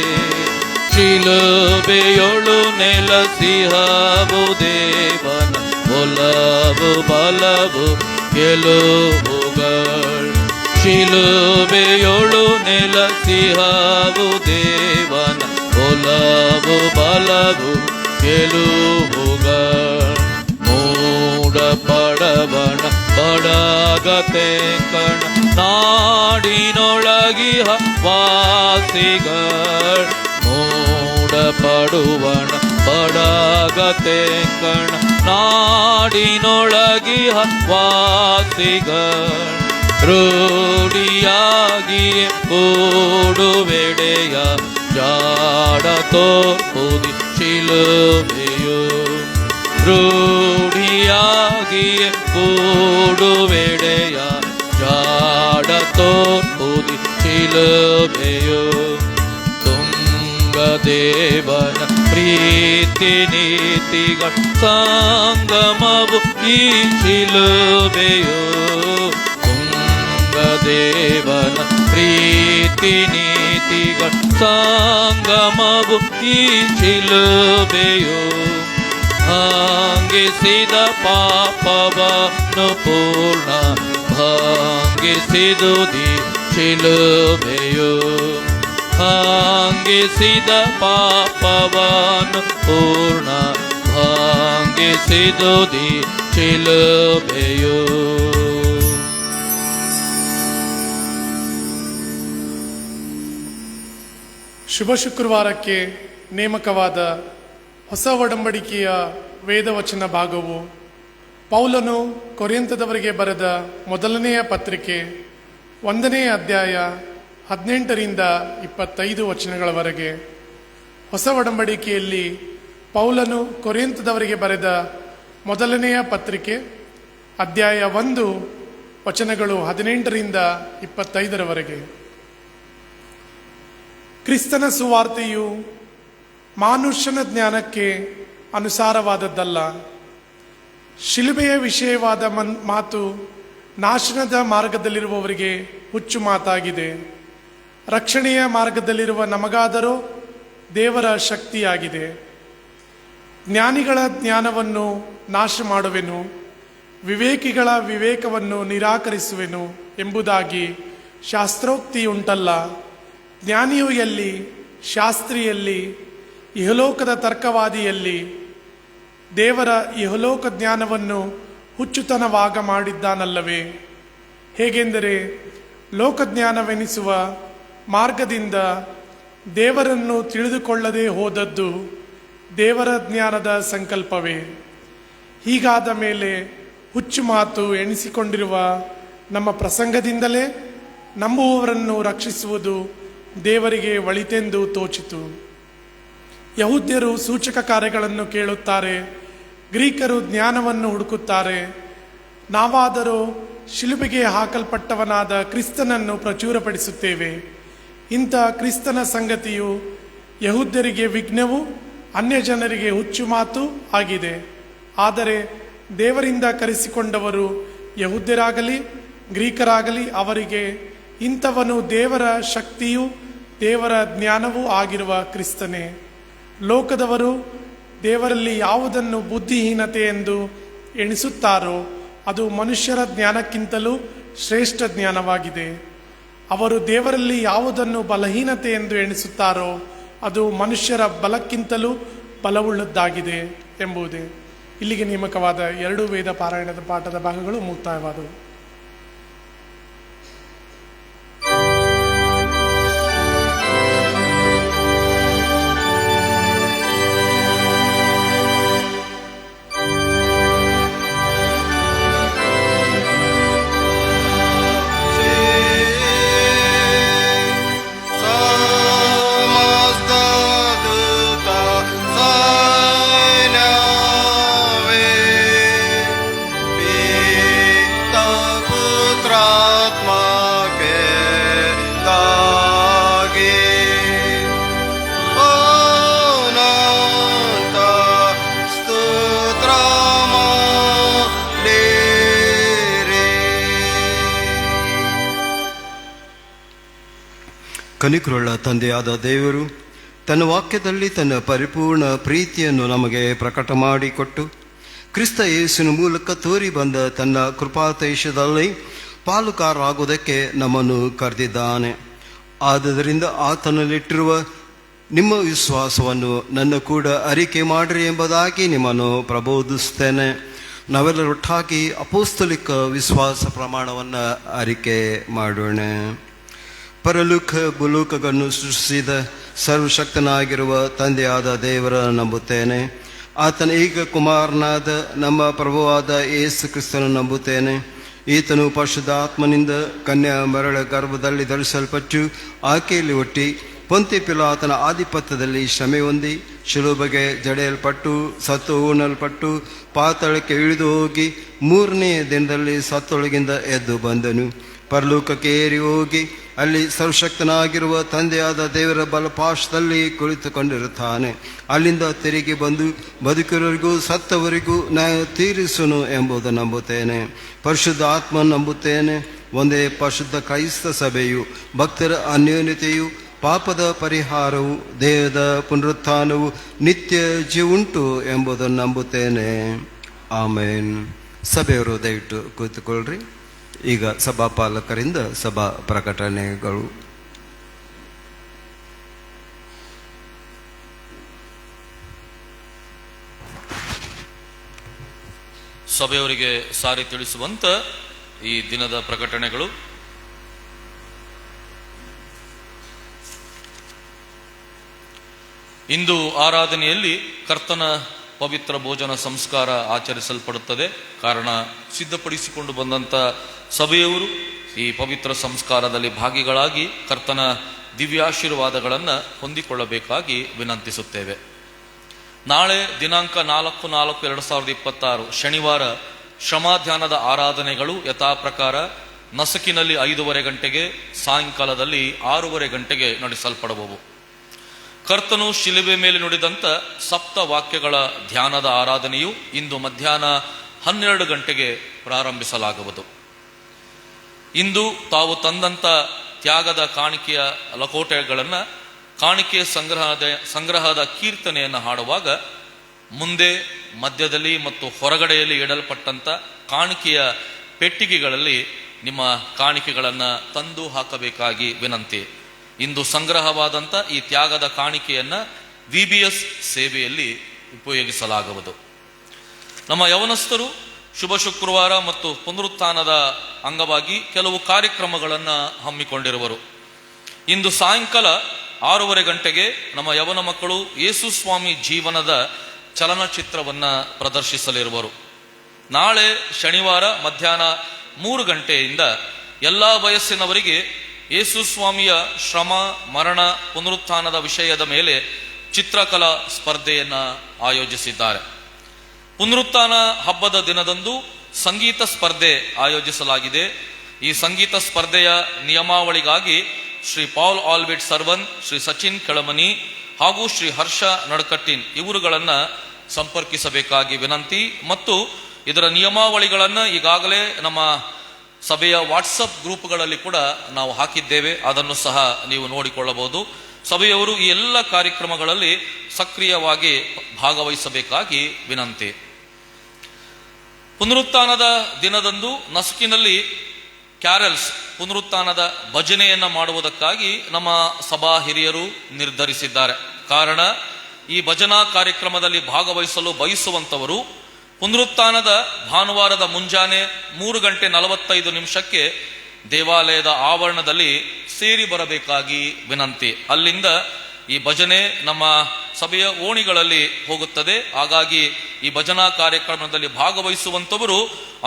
ಶಿಲುಬೆಯೊಳು ನೆಲಸಿಹವು ದೇವನ ಒಲವು ಬಲವು ಗೆಲುವುಗಳು. ಶಿಲುಬೆಯೊಳು ನೆಲಸಿಹವು ದೇವನ ಒಲವು ಬಲವು ಗೆಲುವುಗಳು. ಮೂಡ ಪಡವಣ ಬಡಗತೆ ಕಣ ನಾಡಿನೊಳಗಿಹ ವಾಸಿಗಳು. ಮೂಡ ಪಡುವಣ ಬಡಗತೆ ಕಣ ನಾಡಿನೊಳಗಿಹ ವಾಸಿಗಳು. ರೂಢಿಯಾಗಿಯೇ ಕೂಡುವೆಡೆಯ ಜಾಡ ತೋರ್ಪುದಿ ಶಿಲುಬೆಯು. ರೂಢಿಯಾಗಿಯೇ ಕೂಡುವೆಡೆಯ ಜಾಡ ತೋರ್ಪುದಿ ಶಿಲುಬೆಯು. ತುಂಗದೇವನ ಪ್ರೀತಿ ನೀತಿಗಳ ಸಂಗಮವು ಈ ಶಿಲುಬೆಯು. ದೇವನ ಪ್ರೀತಿ ನೀತಿಗಳ ಸಂಗಮವು ಈ ಶಿಲುಬೆಯು. ಭಾಂಗಿಸಿದ ಪಾಪವನ್ನು ಪೂರ್ಣ ಭಾಂಗಿಸಿದುದಿ ಶಿಲುಬೆಯು. ಭಾಂಗಿಸಿದ ಪಾಪವನ್ನು ಪೂರ್ಣ ಭಾಂಗಿಸಿದುದಿ ಶಿಲುಬೆಯು. ಶುಭ ಶುಕ್ರವಾರಕ್ಕೆ ನೇಮಕವಾದ ಹೊಸ ಒಡಂಬಡಿಕೆಯ ವೇದವಚನ ಭಾಗವು ಪೌಲನು ಕೊರಿಂಥದವರಿಗೆ ಬರೆದ ಮೊದಲನೆಯ ಪತ್ರಿಕೆ 1ನೇ ಅಧ್ಯಾಯ 18ರಿಂದ 25 ವಚನಗಳವರೆಗೆ. ಹೊಸ ಒಡಂಬಡಿಕೆಯಲ್ಲಿ ಪೌಲನು ಕೊರಿಂಥದವರಿಗೆ ಬರೆದ ಮೊದಲನೆಯ ಪತ್ರಿಕೆ ಅಧ್ಯಾಯ 1 ವಚನಗಳು 18ರಿಂದ 25ರವರೆಗೆ. ಕ್ರಿಸ್ತನ ಸುವಾರ್ತೆಯು ಮಾನುಷ್ಯನ ಜ್ಞಾನಕ್ಕೆ ಅನುಸಾರವಾದದ್ದಲ್ಲ. ಶಿಲುಬೆಯ ವಿಷಯವಾದ ಮಾತು ನಾಶನದ ಮಾರ್ಗದಲ್ಲಿರುವವರಿಗೆ ಹುಚ್ಚು ಮಾತಾಗಿದೆ. ರಕ್ಷಣೆಯ ಮಾರ್ಗದಲ್ಲಿರುವ ನಮಗಾದರೂ ದೇವರ ಶಕ್ತಿಯಾಗಿದೆ. ಜ್ಞಾನಿಗಳ ಜ್ಞಾನವನ್ನು ನಾಶ ಮಾಡುವೆನು, ವಿವೇಕಿಗಳ ವಿವೇಕವನ್ನು ನಿರಾಕರಿಸುವೆನು ಎಂಬುದಾಗಿ ಶಾಸ್ತ್ರೋಕ್ತಿಯುಂಟಲ್ಲ. ಜ್ಞಾನಿಯು ಎಲ್ಲಿ? ಶಾಸ್ತ್ರಿಯಲ್ಲಿ, ಇಹಲೋಕದ ತರ್ಕವಾದಿಯಲ್ಲಿ. ದೇವರ ಇಹಲೋಕ ಜ್ಞಾನವನ್ನು ಹುಚ್ಚುತನವಾಗ ಮಾಡಿದ್ದಾನಲ್ಲವೇ? ಹೇಗೆಂದರೆ ಲೋಕಜ್ಞಾನವೆನಿಸುವ ಮಾರ್ಗದಿಂದ ದೇವರನ್ನು ತಿಳಿದುಕೊಳ್ಳದೆ ಹೋದದ್ದು ದೇವರ ಜ್ಞಾನದ ಸಂಕಲ್ಪವೇ. ಹೀಗಾದ ಮೇಲೆ ಹುಚ್ಚು ಮಾತು ಎಣಿಸಿಕೊಂಡಿರುವ ನಮ್ಮ ಪ್ರಸಂಗದಿಂದಲೇ ನಂಬುವವರನ್ನು ರಕ್ಷಿಸುವುದು ದೇವರಿಗೆ ಒಳಿತೆಂದು ತೋಚಿತು. ಯಹೂದ್ಯರು ಸೂಚಕ ಕಾರ್ಯಗಳನ್ನು ಕೇಳುತ್ತಾರೆ, ಗ್ರೀಕರು ಜ್ಞಾನವನ್ನು ಹುಡುಕುತ್ತಾರೆ. ನಾವಾದರೂ ಶಿಲುಬೆಗೆ ಹಾಕಲ್ಪಟ್ಟವನಾದ ಕ್ರಿಸ್ತನನ್ನು ಪ್ರಚುರಪಡಿಸುತ್ತೇವೆ. ಇಂಥ ಕ್ರಿಸ್ತನ ಸಂಗತಿಯು ಯಹೂದ್ಯರಿಗೆ ವಿಘ್ನವೂ ಅನ್ಯ ಜನರಿಗೆ ಹುಚ್ಚು ಮಾತು ಆಗಿದೆ. ಆದರೆ ದೇವರಿಂದ ಕರೆಸಿಕೊಂಡವರು ಯಹೂದ್ಯರಾಗಲಿ ಗ್ರೀಕರಾಗಲಿ ಅವರಿಗೆ ಇಂಥವನು ದೇವರ ಶಕ್ತಿಯೂ ದೇವರ ಜ್ಞಾನವೂ ಆಗಿರುವ ಕ್ರಿಸ್ತನೇ. ಲೋಕದವರು ದೇವರಲ್ಲಿ ಯಾವುದನ್ನು ಬುದ್ಧಿಹೀನತೆ ಎಂದು ಎಣಿಸುತ್ತಾರೋ ಅದು ಮನುಷ್ಯರ ಜ್ಞಾನಕ್ಕಿಂತಲೂ ಶ್ರೇಷ್ಠ ಜ್ಞಾನವಾಗಿದೆ. ಅವರು ದೇವರಲ್ಲಿ ಯಾವುದನ್ನು ಬಲಹೀನತೆ ಎಂದು ಎಣಿಸುತ್ತಾರೋ ಅದು ಮನುಷ್ಯರ ಬಲಕ್ಕಿಂತಲೂ ಬಲವುಳ್ಳದ್ದಾಗಿದೆ ಎಂಬುದೇ. ಇಲ್ಲಿಗೆ ನೇಮಕವಾದ 2 ವೇದ ಪಾರಾಯಣದ ಪಾಠದ ಭಾಗಗಳು ಮುಕ್ತಾಯವಾದವು. ಕನಿಕರುಳ್ಳ ತಂದೆಯಾದ ದೇವರು ತನ್ನ ವಾಕ್ಯದಲ್ಲಿ ತನ್ನ ಪರಿಪೂರ್ಣ ಪ್ರೀತಿಯನ್ನು ನಮಗೆ ಪ್ರಕಟ ಮಾಡಿಕೊಟ್ಟು ಕ್ರಿಸ್ತ ಯೇಸುವಿನ ಮೂಲಕ ತೋರಿ ಬಂದ ತನ್ನ ಕೃಪಾತೈಷದಲ್ಲಿ ಪಾಲುಕಾರರಾಗುವುದಕ್ಕೆ ನಮ್ಮನ್ನು ಕರೆದಿದ್ದಾನೆ. ಆದುದರಿಂದ ಆತನಲ್ಲಿಟ್ಟಿರುವ ನಿಮ್ಮ ವಿಶ್ವಾಸವನ್ನು ನನ್ನ ಕೂಡ ಅರಿಕೆ ಮಾಡಿರಿ ಎಂಬುದಾಗಿ ನಿಮ್ಮನ್ನು ಪ್ರಬೋಧಿಸ್ತೇನೆ. ನಾವೆಲ್ಲರೊಟ್ಟಾಗಿ ಅಪೋಸ್ತಲಿಕ ವಿಶ್ವಾಸ ಪ್ರಮಾಣವನ್ನು ಅರಿಕೆ ಮಾಡೋಣ. ಪರಲೋಕ ಭೂಲೋಕಗಳನ್ನು ಸೃಷ್ಟಿಸಿದ ಸರ್ವಶಕ್ತನಾಗಿರುವ ತಂದೆಯಾದ ದೇವರ ನಂಬುತ್ತೇನೆ. ಆತನ ಏಕ ಕುಮಾರನಾದ ನಮ್ಮ ಪ್ರಭುವಾದ ಯೇಸು ಕ್ರಿಸ್ತನ ನಂಬುತ್ತೇನೆ. ಈತನು ಪರಿಶುದ್ಧಾತ್ಮನಿಂದ ಕನ್ಯಾ ಮರಳ ಗರ್ಭದಲ್ಲಿ ಧರಿಸಲ್ಪಟ್ಟು ಆಕೆಯಲ್ಲಿ ಹುಟ್ಟಿ ಪೊಂತಿ ಪಿಲಾತನ ಆಧಿಪತ್ಯದಲ್ಲಿ ಶ್ರಮೆ ಹೊಂದಿ ಶಿಲುಬೆಗೆ ಜಡೆಯಲ್ಪಟ್ಟು ಸತ್ತು ಉಣಲ್ಪಟ್ಟು ಪಾತಾಳಕ್ಕೆ ಇಳಿದು ಹೋಗಿ 3ನೇ ದಿನದಲ್ಲಿ ಸತ್ತೊಳಗಿಂದ ಎದ್ದು ಬಂದನು. ಪರಲೋಕಕ್ಕೆ ಏರಿ ಹೋಗಿ ಅಲ್ಲಿ ಸರ್ವಶಕ್ತನಾಗಿರುವ ತಂದೆಯಾದ ದೇವರ ಬಲಪಾಶದಲ್ಲಿ ಕುಳಿತುಕೊಂಡಿರುತ್ತಾನೆ. ಅಲ್ಲಿಂದ ತಿರುಗಿ ಬಂದು ಬದುಕಿರೋರಿಗೂ ಸತ್ತವರಿಗೂ ನ್ಯಾಯ ತೀರಿಸುನು ಎಂಬುದು ನಂಬುತ್ತೇನೆ. ಪರಿಶುದ್ಧ ಆತ್ಮ ನಂಬುತ್ತೇನೆ. ಒಂದೇ ಪರಿಶುದ್ಧ ಕ್ರೈಸ್ತ ಸಭೆಯು, ಭಕ್ತರ ಅನ್ಯೋನ್ಯತೆಯು, ಪಾಪದ ಪರಿಹಾರವು, ದೇಹದ ಪುನರುತ್ಥಾನವು, ನಿತ್ಯ ಜೀವುಂಟು ಎಂಬುದನ್ನು ನಂಬುತ್ತೇನೆ. ಆಮೇನ್. ಸಭೆಯವರು ದಯವಿಟ್ಟು ಕೂತುಕೊಳ್ಳ್ರಿ. ಈಗ ಸಭಾಪಾಲಕರಿಂದ ಸಭಾ ಪ್ರಕಟಣೆಗಳು. ಸಭೆಯವರಿಗೆ ಸಾರಿ ತಿಳಿಸುವಂತ ಈ ದಿನದ ಪ್ರಕಟಣೆಗಳು. ಇಂದು ಆರಾಧನೆಯಲ್ಲಿ ಕರ್ತನ ಪವಿತ್ರ ಭೋಜನ ಸಂಸ್ಕಾರ ಆಚರಿಸಲ್ಪಡುತ್ತದೆ. ಕಾರಣ ಸಿದ್ಧಪಡಿಸಿಕೊಂಡು ಬಂದಂಥ ಸಭೆಯವರು ಈ ಪವಿತ್ರ ಸಂಸ್ಕಾರದಲ್ಲಿ ಭಾಗಿಗಳಾಗಿ ಕರ್ತನ ದಿವ್ಯಾಶೀರ್ವಾದಗಳನ್ನು ಹೊಂದಿಕೊಳ್ಳಬೇಕಾಗಿ ವಿನಂತಿಸುತ್ತೇವೆ. ನಾಳೆ ದಿನಾಂಕ 4/4/2026 ಶನಿವಾರ ಶ್ರಮಾಧ್ಯಾನದ ಆರಾಧನೆಗಳು ಯಥಾಪ್ರಕಾರ ನಸಕಿನಲ್ಲಿ 5:30 ಗಂಟೆಗೆ, ಸಾಯಂಕಾಲದಲ್ಲಿ 6:30 ಗಂಟೆಗೆ ನಡೆಸಲ್ಪಡುವವು. ಕರ್ತನು ಶಿಲುಬೆ ಮೇಲೆ ನುಡಿದಂಥ ಸಪ್ತ ವಾಕ್ಯಗಳ ಧ್ಯಾನದ ಆರಾಧನೆಯು ಇಂದು ಮಧ್ಯಾಹ್ನ 12 ಗಂಟೆಗೆ ಪ್ರಾರಂಭಿಸಲಾಗುವುದು. ಇಂದು ತಾವು ತಂದಂಥ ತ್ಯಾಗದ ಕಾಣಿಕೆಯ ಲಕೋಟೆಗಳನ್ನು ಕಾಣಿಕೆ ಸಂಗ್ರಹದ ಕೀರ್ತನೆಯನ್ನು ಹಾಡುವಾಗ ಮುಂದೆ, ಮಧ್ಯದಲ್ಲಿ ಮತ್ತು ಹೊರಗಡೆಯಲ್ಲಿ ಇಡಲ್ಪಟ್ಟಂತ ಕಾಣಿಕೆಯ ಪೆಟ್ಟಿಗೆಗಳಲ್ಲಿ ನಿಮ್ಮ ಕಾಣಿಕೆಗಳನ್ನು ತಂದು ಹಾಕಬೇಕಾಗಿ ವಿನಂತಿ. ಇಂದು ಸಂಗ್ರಹವಾದಂಥ ಈ ತ್ಯಾಗದ ಕಾಣಿಕೆಯನ್ನು VBS ಸೇವೆಯಲ್ಲಿ ಉಪಯೋಗಿಸಲಾಗುವುದು. ನಮ್ಮ ಯವನಸ್ಥರು ಶುಭ ಶುಕ್ರವಾರ ಮತ್ತು ಪುನರುತ್ಥಾನದ ಅಂಗವಾಗಿ ಕೆಲವು ಕಾರ್ಯಕ್ರಮಗಳನ್ನು ಹಮ್ಮಿಕೊಂಡಿರುವರು. ಇಂದು ಸಾಯಂಕಾಲ 6:30 ಗಂಟೆಗೆ ನಮ್ಮ ಯವನ ಮಕ್ಕಳು ಯೇಸು ಸ್ವಾಮಿ ಜೀವನದ ಚಲನಚಿತ್ರವನ್ನು ಪ್ರದರ್ಶಿಸಲಿರುವರು. ನಾಳೆ ಶನಿವಾರ ಮಧ್ಯಾಹ್ನ 3 ಗಂಟೆಯಿಂದ ಎಲ್ಲ ವಯಸ್ಸಿನವರಿಗೆ ಯೇಸು ಸ್ವಾಮಿಯ ಶ್ರಮ, ಮರಣ, ಪುನರುತ್ಥಾನದ ವಿಷಯದ ಮೇಲೆ ಚಿತ್ರಕಲಾ ಸ್ಪರ್ಧೆಯನ್ನು ಆಯೋಜಿಸಿದ್ದಾರೆ. ಪುನರುತ್ಥಾನ ಹಬ್ಬದ ದಿನದಂದು ಸಂಗೀತ ಸ್ಪರ್ಧೆ ಆಯೋಜಿಸಲಾಗಿದೆ. ಈ ಸಂಗೀತ ಸ್ಪರ್ಧೆಯ ನಿಯಮಾವಳಿಗಾಗಿ ಶ್ರೀ ಪಾಲ್ ಆಲ್ವಿಟ್ ಸರ್ವನ್, ಶ್ರೀ ಸಚಿನ್ ಕೆಳಮನಿ ಹಾಗೂ ಶ್ರೀ ಹರ್ಷ ನಡಕಟ್ಟಿನ್ ಇವರುಗಳನ್ನು ಸಂಪರ್ಕಿಸಬೇಕಾಗಿ ವಿನಂತಿ. ಮತ್ತು ಇದರ ನಿಯಮಾವಳಿಗಳನ್ನು ಈಗಾಗಲೇ ನಮ್ಮ ಸಭೆಯ ವಾಟ್ಸಪ್ ಗ್ರೂಪ್ಗಳಲ್ಲಿ ಕೂಡ ನಾವು ಹಾಕಿದ್ದೇವೆ, ಅದನ್ನು ಸಹ ನೀವು ನೋಡಿಕೊಳ್ಳಬಹುದು. ಸಭೆಯವರು ಈ ಎಲ್ಲ ಕಾರ್ಯಕ್ರಮಗಳಲ್ಲಿ ಸಕ್ರಿಯವಾಗಿ ಭಾಗವಹಿಸಬೇಕಾಗಿ ವಿನಂತಿ. ಪುನರುತ್ಥಾನದ ದಿನದಂದು ನಸುಕಿನಲ್ಲಿ ಕ್ಯಾರಲ್ಸ್ ಪುನರುತ್ಥಾನದ ಭಜನೆಯನ್ನು ಮಾಡುವುದಕ್ಕಾಗಿ ನಮ್ಮ ಸಭಾ ಹಿರಿಯರು ನಿರ್ಧರಿಸಿದ್ದಾರೆ. ಕಾರಣ, ಈ ಭಜನಾ ಕಾರ್ಯಕ್ರಮದಲ್ಲಿ ಭಾಗವಹಿಸಲು ಬಯಸುವಂತವರು ಪುನರುತ್ಥಾನದ ಭಾನುವಾರದ ಮುಂಜಾನೆ 3:45 ದೇವಾಲಯದ ಆವರಣದಲ್ಲಿ ಸೇರಿ ಬರಬೇಕಾಗಿ ವಿನಂತಿ. ಅಲ್ಲಿಂದ ಈ ಭಜನೆ ನಮ್ಮ ಸಭೆಯ ಓಣಿಗಳಲ್ಲಿ ಹೋಗುತ್ತದೆ. ಹಾಗಾಗಿ ಈ ಭಜನಾ ಕಾರ್ಯಕ್ರಮದಲ್ಲಿ ಭಾಗವಹಿಸುವಂತವರು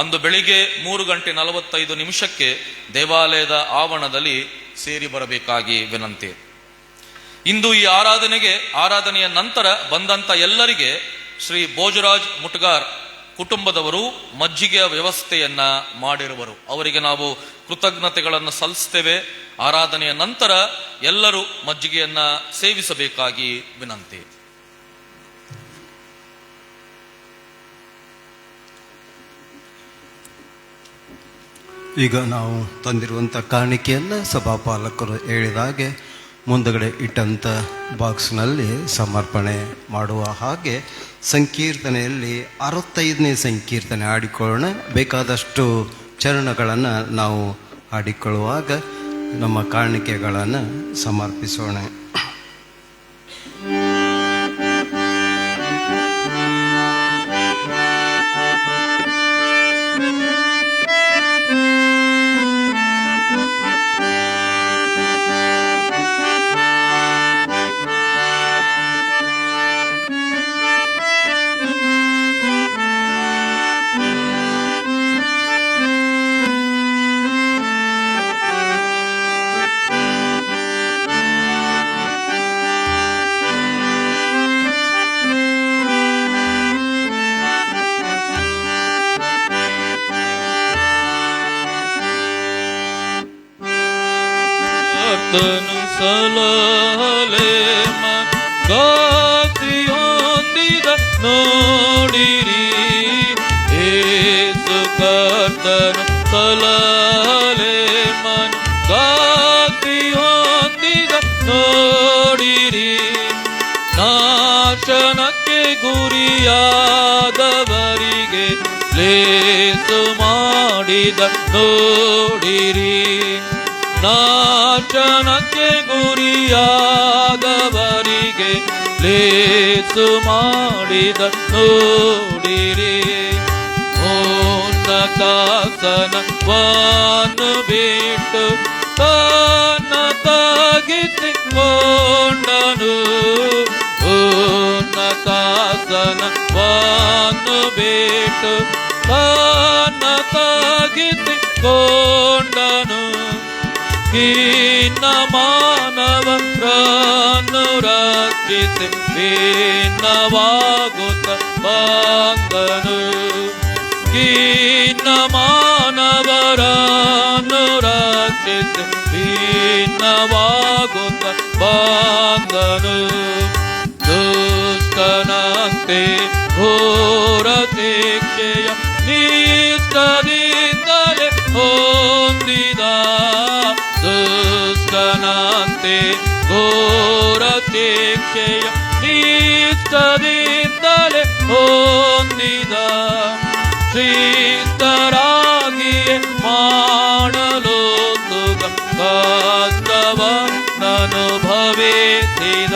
ಅಂದು ಬೆಳಿಗ್ಗೆ 3:45 ದೇವಾಲಯದ ಆವರಣದಲ್ಲಿ ಸೇರಿ ಬರಬೇಕಾಗಿ ವಿನಂತಿ. ಇಂದು ಈ ಆರಾಧನೆಯ ನಂತರ ಬಂದಂತ ಎಲ್ಲರಿಗೆ ಶ್ರೀ ಭೋಜರಾಜ್ ಮುಟ್ಗಾರ್ ಕುಟುಂಬದವರು ಮಜ್ಜಿಗೆಯ ವ್ಯವಸ್ಥೆಯನ್ನ ಮಾಡಿರುವರು. ಅವರಿಗೆ ನಾವು ಕೃತಜ್ಞತೆಗಳನ್ನು ಸಲ್ಲಿಸ್ತೇವೆ. ಆರಾಧನೆಯ ನಂತರ ಎಲ್ಲರೂ ಮಜ್ಜಿಗೆಯನ್ನ ಸೇವಿಸಬೇಕಾಗಿ ವಿನಂತಿ. ಈಗ ನಾವು ತಂದಿರುವಂಥ ಕಾಣಿಕೆಯನ್ನು ಸಭಾಪಾಲಕರು ಹೇಳಿದ ಹಾಗೆ ಮುಂದಗಡೆ ಇಟ್ಟಂಥ ಬಾಕ್ಸ್ನಲ್ಲಿ ಸಮರ್ಪಣೆ ಮಾಡುವ ಹಾಗೆ ಸಂಕೀರ್ತನೆಯಲ್ಲಿ 65ನೇ ಸಂಕೀರ್ತನೆ ಹಾಡಿಕೊಳ್ಳೋಣ. ಬೇಕಾದಷ್ಟು ಚರಣಗಳನ್ನು ನಾವು ಹಾಡಿಕೊಳ್ಳುವಾಗ ನಮ್ಮ ಕಾಣಿಕೆಗಳನ್ನು ಸಮರ್ಪಿಸೋಣ. ಸಲಹಲೆ ಗಾತಿಯೊಂದಿದ ನೋಡಿರಿ, ಏಸು ಕರ್ತನು ಸಲಹಲೆ ಗಾತಿಯೊಂದಿದ ನೋಡಿರಿ. ನಾಶನಕ್ಕೆ ಗುರಿಯಾದವರಿಗೆ ಲೇಸು ಮಾಡಿದ ನೋಡಿರಿ. ನಾಶನಕ್ಕೆ ಗುರಿಯಾದವರಿಗೆ ಲೇಸು ಮಾಡಿದ ನೋಡಿರಿ. ಉನ್ನತಾಸನವನ್ನು ಬಿಟ್ಟು ತನ್ನ ತಗ್ಗಿಸಿಕೊಂಡನು. ಉನ್ನತಾಸನವನ್ನು ಬಿಟ್ಟು ತನ್ನ ತಗ್ಗಿಸಿಕೊಂಡನು. ಖಿನ್ನ ಮಾನವರನ್ನು ರಕ್ಷಿಸಿ ಭಿನ್ನವಾಗುತ್ತ ಬಂದನು. ಖಿನ್ನ ಮಾನವರನ್ನು ರಕ್ಷಿಸಿ ಭಿನ್ನವಾಗುತ್ತ ಬಂದನು. ದುಷ್ಟನಂತೆ ಘೋರ ಶಿಕ್ಷೆಯ ನಿಷ್ಠದಿಂದಲೇ ಹೊಂದಿದ. ದುಷ್ಟನಂತೆ ಘೋರ ಶಿಕ್ಷೆಯ ಇಷ್ಟದಿಂದಲೇ ಹೊಂದಿದ ಶ್ರೀತರಾಗಿಯೇ ಮಾಡಲು ಸುಖ ಕಷ್ಟವನ್ನನುಭವಿಸಿದ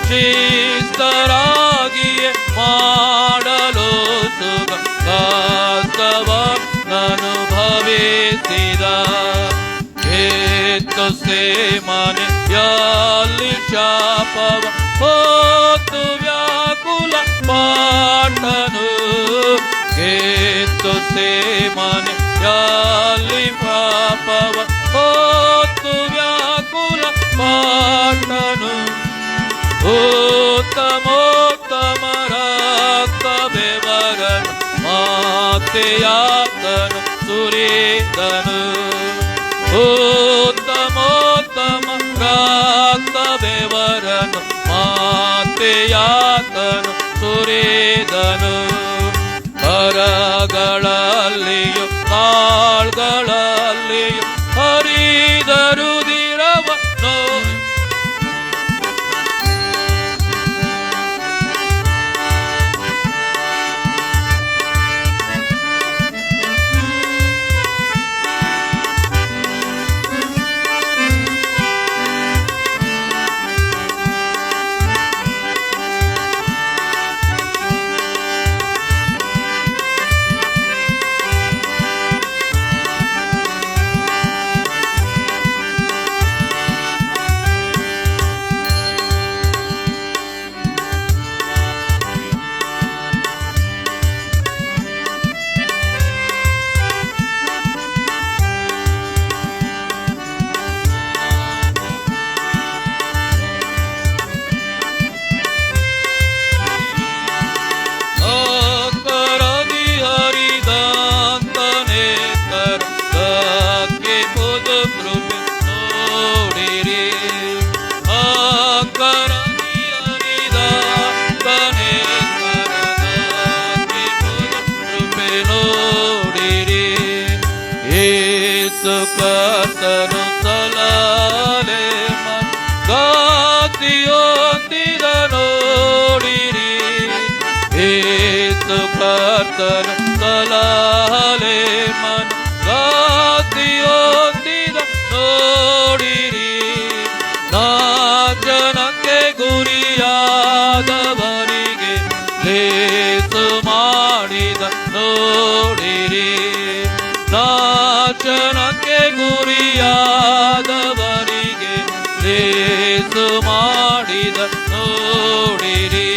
ಶ್ರೀತರಾಗಿಯೇ ಮಾಡಲು ಸುಖ ಕಷ್ಟವನ್ನನುಭವಿಸಿದ ಮನೆಯಲ್ಲಿ ಶಾಪವ ಹೊತ್ತು ವ್ಯಾಕುಲ ಪಾಟನು ಮನೆಯಲ್ಲಿ ಪಾಪವ ಹೊತ್ತು ವ್ಯಾಕುಲ ಪಾಟನು ಉತ್ತಮೋತ್ತಮ ರಕ್ತ ಬೆವರನು ಮಾತೆಯಾತನು ಸುರಿದನು ಉತ್ತಮೋತ್ತಮ ರಕ್ತ ಬೆವರನು ಮಾತೆಯಾತನು ಸುರಿದನು ಕರಗಳಲ್ಲಿಯೂ ಕಾಳ್ಗಳಲ್ಲಿಯೂ ಹರಿದರುದಿರವನು ಕರ್ತನು ಸಲಾಲೆ ಗಾತಿಯೊಂದಿದ ನೋಡಿರಿ ಏಸು ಕರ್ತನು ಸಲಾಲೆ ಮನ್ ಗಾತಿಯೊಂದಿದ ನೋಡಿರಿ ನಾಚನಕ್ಕೆ ಗುರಿಯಾದವರಿಗೆ ಲೇಸು ಮಾಡಿದ ನೋಡಿರಿ ನಾಚನಕ್ಕೆ ಗುರಿಯಾದವರಿಗೆ ಲೇಸು ಮಾಡಿದ ನೋಡಿರಿ.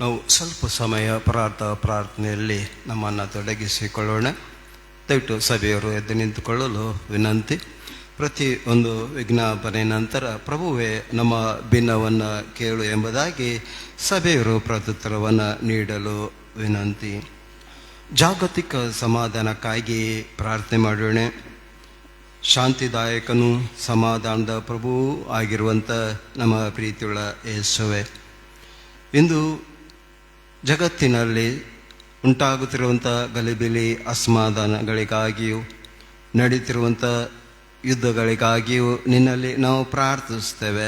ನಾವು ಸ್ವಲ್ಪ ಸಮಯ ಪ್ರಾರ್ಥನೆಯಲ್ಲಿ ನಮ್ಮನ್ನು ತೊಡಗಿಸಿಕೊಳ್ಳೋಣ. ದಯವಿಟ್ಟು ಸಭೆಯವರು ಎದ್ದು ನಿಂತುಕೊಳ್ಳಲು ವಿನಂತಿ. ಪ್ರತಿ ಒಂದು ವಿಜ್ಞಾಪನೆ ನಂತರ ಪ್ರಭುವೇ ನಮ್ಮ ಭಿನ್ನವನ್ನು ಕೇಳು ಎಂಬುದಾಗಿ ಸಭೆಯವರು ಪ್ರತ್ಯುತ್ತರವನ್ನು ನೀಡಲು ವಿನಂತಿ. ಜಾಗತಿಕ ಸಮಾಧಾನಕ್ಕಾಗಿ ಪ್ರಾರ್ಥನೆ ಮಾಡೋಣ. ಶಾಂತಿದಾಯಕನು ಸಮಾಧಾನದ ಪ್ರಭುವೂ ಆಗಿರುವಂಥ ನಮ್ಮ ಪ್ರೀತಿಯುಳ್ಳ ಯೇಸುವೆ, ಇಂದು ಜಗತ್ತಿನಲ್ಲಿ ಉಂಟಾಗುತ್ತಿರುವಂಥ ಗಲಿಬಿಲಿ ಅಸಮಾಧಾನಗಳಿಗಾಗಿಯೂ ನಡೀತಿರುವಂಥ ಯುದ್ಧಗಳಿಗಾಗಿಯೂ ನಿನ್ನಲ್ಲಿ ನಾವು ಪ್ರಾರ್ಥಿಸ್ತೇವೆ.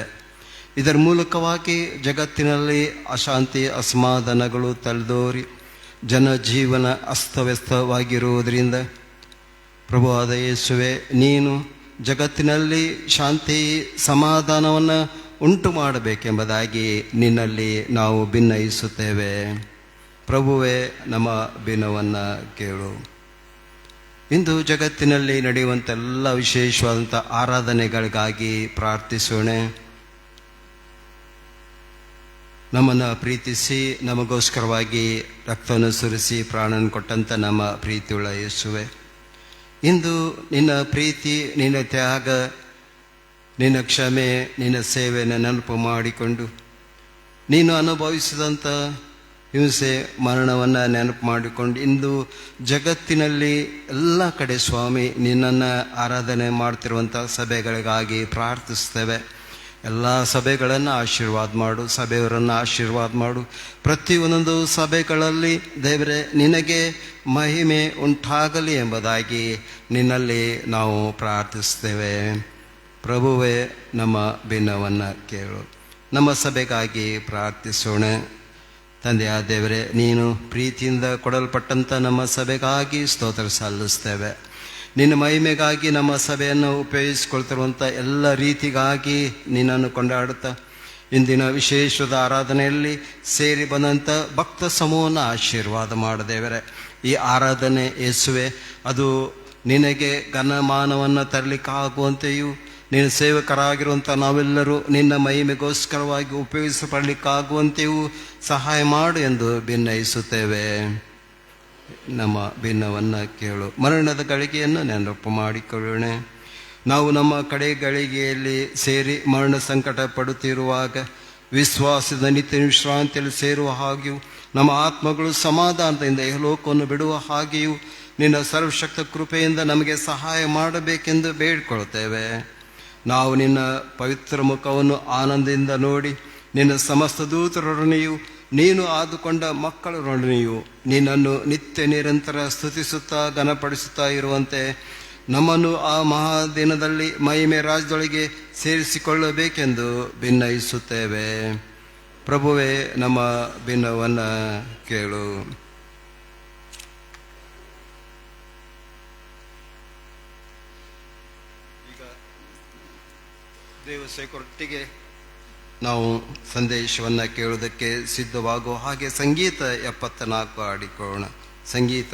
ಇದರ ಮೂಲಕವಾಗಿ ಜಗತ್ತಿನಲ್ಲಿ ಅಶಾಂತಿ ಅಸಮಾಧಾನಗಳು ತಲೆದೋರಿ ಜನಜೀವನ ಅಸ್ತವ್ಯಸ್ತವಾಗಿರುವುದರಿಂದ ಪ್ರಭುವಾದ ಯೇಸುವೆ, ನೀನು ಜಗತ್ತಿನಲ್ಲಿ ಶಾಂತಿ ಸಮಾಧಾನವನ್ನು ಉಂಟು ಮಾಡಬೇಕೆಂಬುದಾಗಿ ನಿನ್ನಲ್ಲಿ ನಾವು ಭಿನ್ನಯಿಸುತ್ತೇವೆ. ಪ್ರಭುವೇ, ನಮ್ಮ ಭಿನ್ನವನ್ನು ಕೇಳು. ಇಂದು ಜಗತ್ತಿನಲ್ಲಿ ನಡೆಯುವಂಥ ಎಲ್ಲ ವಿಶೇಷವಾದಂಥ ಆರಾಧನೆಗಳಿಗಾಗಿ ಪ್ರಾರ್ಥಿಸೋಣ. ನಮ್ಮನ್ನು ಪ್ರೀತಿಸಿ ನಮಗೋಸ್ಕರವಾಗಿ ರಕ್ತವನ್ನು ಸುರಿಸಿ ಪ್ರಾಣನ ಕೊಟ್ಟಂಥ ನಮ್ಮ ಪ್ರೀತಿಯುಳ್ಳ ಯೇಸುವೆ, ಇಂದು ನಿನ್ನ ಪ್ರೀತಿ, ನಿನ್ನ ತ್ಯಾಗ, ನಿನ್ನ ಕ್ಷಮೆ, ನಿನ್ನ ಸೇವೆಯನ್ನು ನೆನಪು ಮಾಡಿಕೊಂಡು ನೀನು ಅನುಭವಿಸಿದಂಥ ಹಿಂಸೆ ಮರಣವನ್ನು ನೆನಪು ಮಾಡಿಕೊಂಡು ಇಂದು ಜಗತ್ತಿನಲ್ಲಿ ಎಲ್ಲ ಕಡೆ ಸ್ವಾಮಿ ನಿನ್ನನ್ನು ಆರಾಧನೆ ಮಾಡ್ತಿರುವಂಥ ಸಭೆಗಳಿಗಾಗಿ ಪ್ರಾರ್ಥಿಸ್ತೇವೆ. ಎಲ್ಲ ಸಭೆಗಳನ್ನು ಆಶೀರ್ವಾದ ಮಾಡು, ಸಭೆಯವರನ್ನು ಆಶೀರ್ವಾದ ಮಾಡು. ಪ್ರತಿಯೊಂದೊಂದು ಸಭೆಗಳಲ್ಲಿ ದೇವರೇ ನಿನಗೆ ಮಹಿಮೆ ಉಂಟಾಗಲಿ ಎಂಬುದಾಗಿ ನಿನ್ನಲ್ಲಿ ನಾವು ಪ್ರಾರ್ಥಿಸ್ತೇವೆ. ಪ್ರಭುವೇ, ನಮ್ಮ ಭಿನ್ನವನ್ನು ಕೇಳು. ನಮ್ಮ ಸಭೆಗಾಗಿ ಪ್ರಾರ್ಥಿಸೋಣ. ತಂದೆಯ ದೇವರೇ, ನೀನು ಪ್ರೀತಿಯಿಂದ ಕೊಡಲ್ಪಟ್ಟಂಥ ನಮ್ಮ ಸಭೆಗಾಗಿ ಸ್ತೋತ್ರ ಸಲ್ಲಿಸ್ತೇವೆ. ನಿನ್ನ ಮಹಿಮೆಗಾಗಿ ನಮ್ಮ ಸಭೆಯನ್ನು ಉಪಯೋಗಿಸಿಕೊಳ್ತಿರುವಂಥ ಎಲ್ಲ ರೀತಿಗಾಗಿ ನಿನ್ನನ್ನು ಕೊಂಡಾಡುತ್ತಾ ಇಂದಿನ ವಿಶೇಷದ ಆರಾಧನೆಯಲ್ಲಿ ಸೇರಿ ಬಂದಂಥ ಭಕ್ತ ಸಮೂಹನ ಆಶೀರ್ವಾದ ಮಾಡಿದೇವರೆ. ಈ ಆರಾಧನೆ ಯೇಸುವೆ, ಅದು ನಿನಗೆ ಘನಮಾನವನ್ನು ತರಲಿಕ್ಕಾಗುವಂತೆಯೂ ನಿನ್ನ ಸೇವಕರಾಗಿರುವಂಥ ನಾವೆಲ್ಲರೂ ನಿನ್ನ ಮಹಿಮೆಗೋಸ್ಕರವಾಗಿ ಉಪಯೋಗಿಸಪಡಲಿಕ್ಕಾಗುವಂತೆಯೂ ಸಹಾಯ ಮಾಡು ಎಂದು ಭಿನ್ನಯಿಸುತ್ತೇವೆ. ನಮ್ಮ ಭಿನ್ನವನ್ನು ಕೇಳು. ಮರಣದ ಗಳಿಗೆಯನ್ನು ನೆನಪು ಮಾಡಿಕೊಳ್ಳೋಣ. ನಾವು ನಮ್ಮ ಕಡೆ ಗಳಿಗೆಯಲ್ಲಿ ಸೇರಿ ಮರಣ ಸಂಕಟ ಪಡುತ್ತಿರುವಾಗ ವಿಶ್ವಾಸದ ನಿತ್ಯ ವಿಶ್ರಾಂತಿಯಲ್ಲಿ ಸೇರುವ ಹಾಗೆಯೂ ನಮ್ಮ ಆತ್ಮಗಳು ಸಮಾಧಾನದಿಂದ ಇಹಲೋಕವನ್ನು ಬಿಡುವ ಹಾಗೆಯೂ ನಿನ್ನ ಸರ್ವಶಕ್ತ ಕೃಪೆಯಿಂದ ನಮಗೆ ಸಹಾಯ ಮಾಡಬೇಕೆಂದು ಬೇಡಿಕೊಳ್ಳುತ್ತೇವೆ. ನಾವು ನಿನ್ನ ಪವಿತ್ರ ಮುಖವನ್ನು ಆನಂದದಿಂದ ನೋಡಿ ನಿನ್ನ ಸಮಸ್ತ ದೂತರೊಡನೆಯೂ ನೀನು ಆದುಕೊಂಡ ಮಕ್ಕಳರೊಡನೆಯೂ ನಿನ್ನನ್ನು ನಿತ್ಯ ನಿರಂತರ ಸ್ತುತಿಸುತ್ತಾ ಘನಪಡಿಸುತ್ತಾ ಇರುವಂತೆ ನಮ್ಮನ್ನು ಆ ಮಹಾದಿನದಲ್ಲಿ ಮಹಿಮೆ ರಾಜ್ಯದೊಳಗೆ ಸೇರಿಸಿಕೊಳ್ಳಬೇಕೆಂದು ಭಿನ್ನಯಿಸುತ್ತೇವೆ. ಪ್ರಭುವೇ, ನಮ್ಮ ಭಿನ್ನವನ್ನು ಕೇಳು. ಈಗ ದೇವಸೇವಕರೊಟ್ಟಿಗೆ ನಾವು ಸಂದೇಶವನ್ನು ಕೇಳುವುದಕ್ಕೆ ಸಿದ್ಧವಾಗುವ ಹಾಗೆ ಸಂಗೀತ 74 ಆಡಿಕೊಳ್ಳೋಣ. ಸಂಗೀತ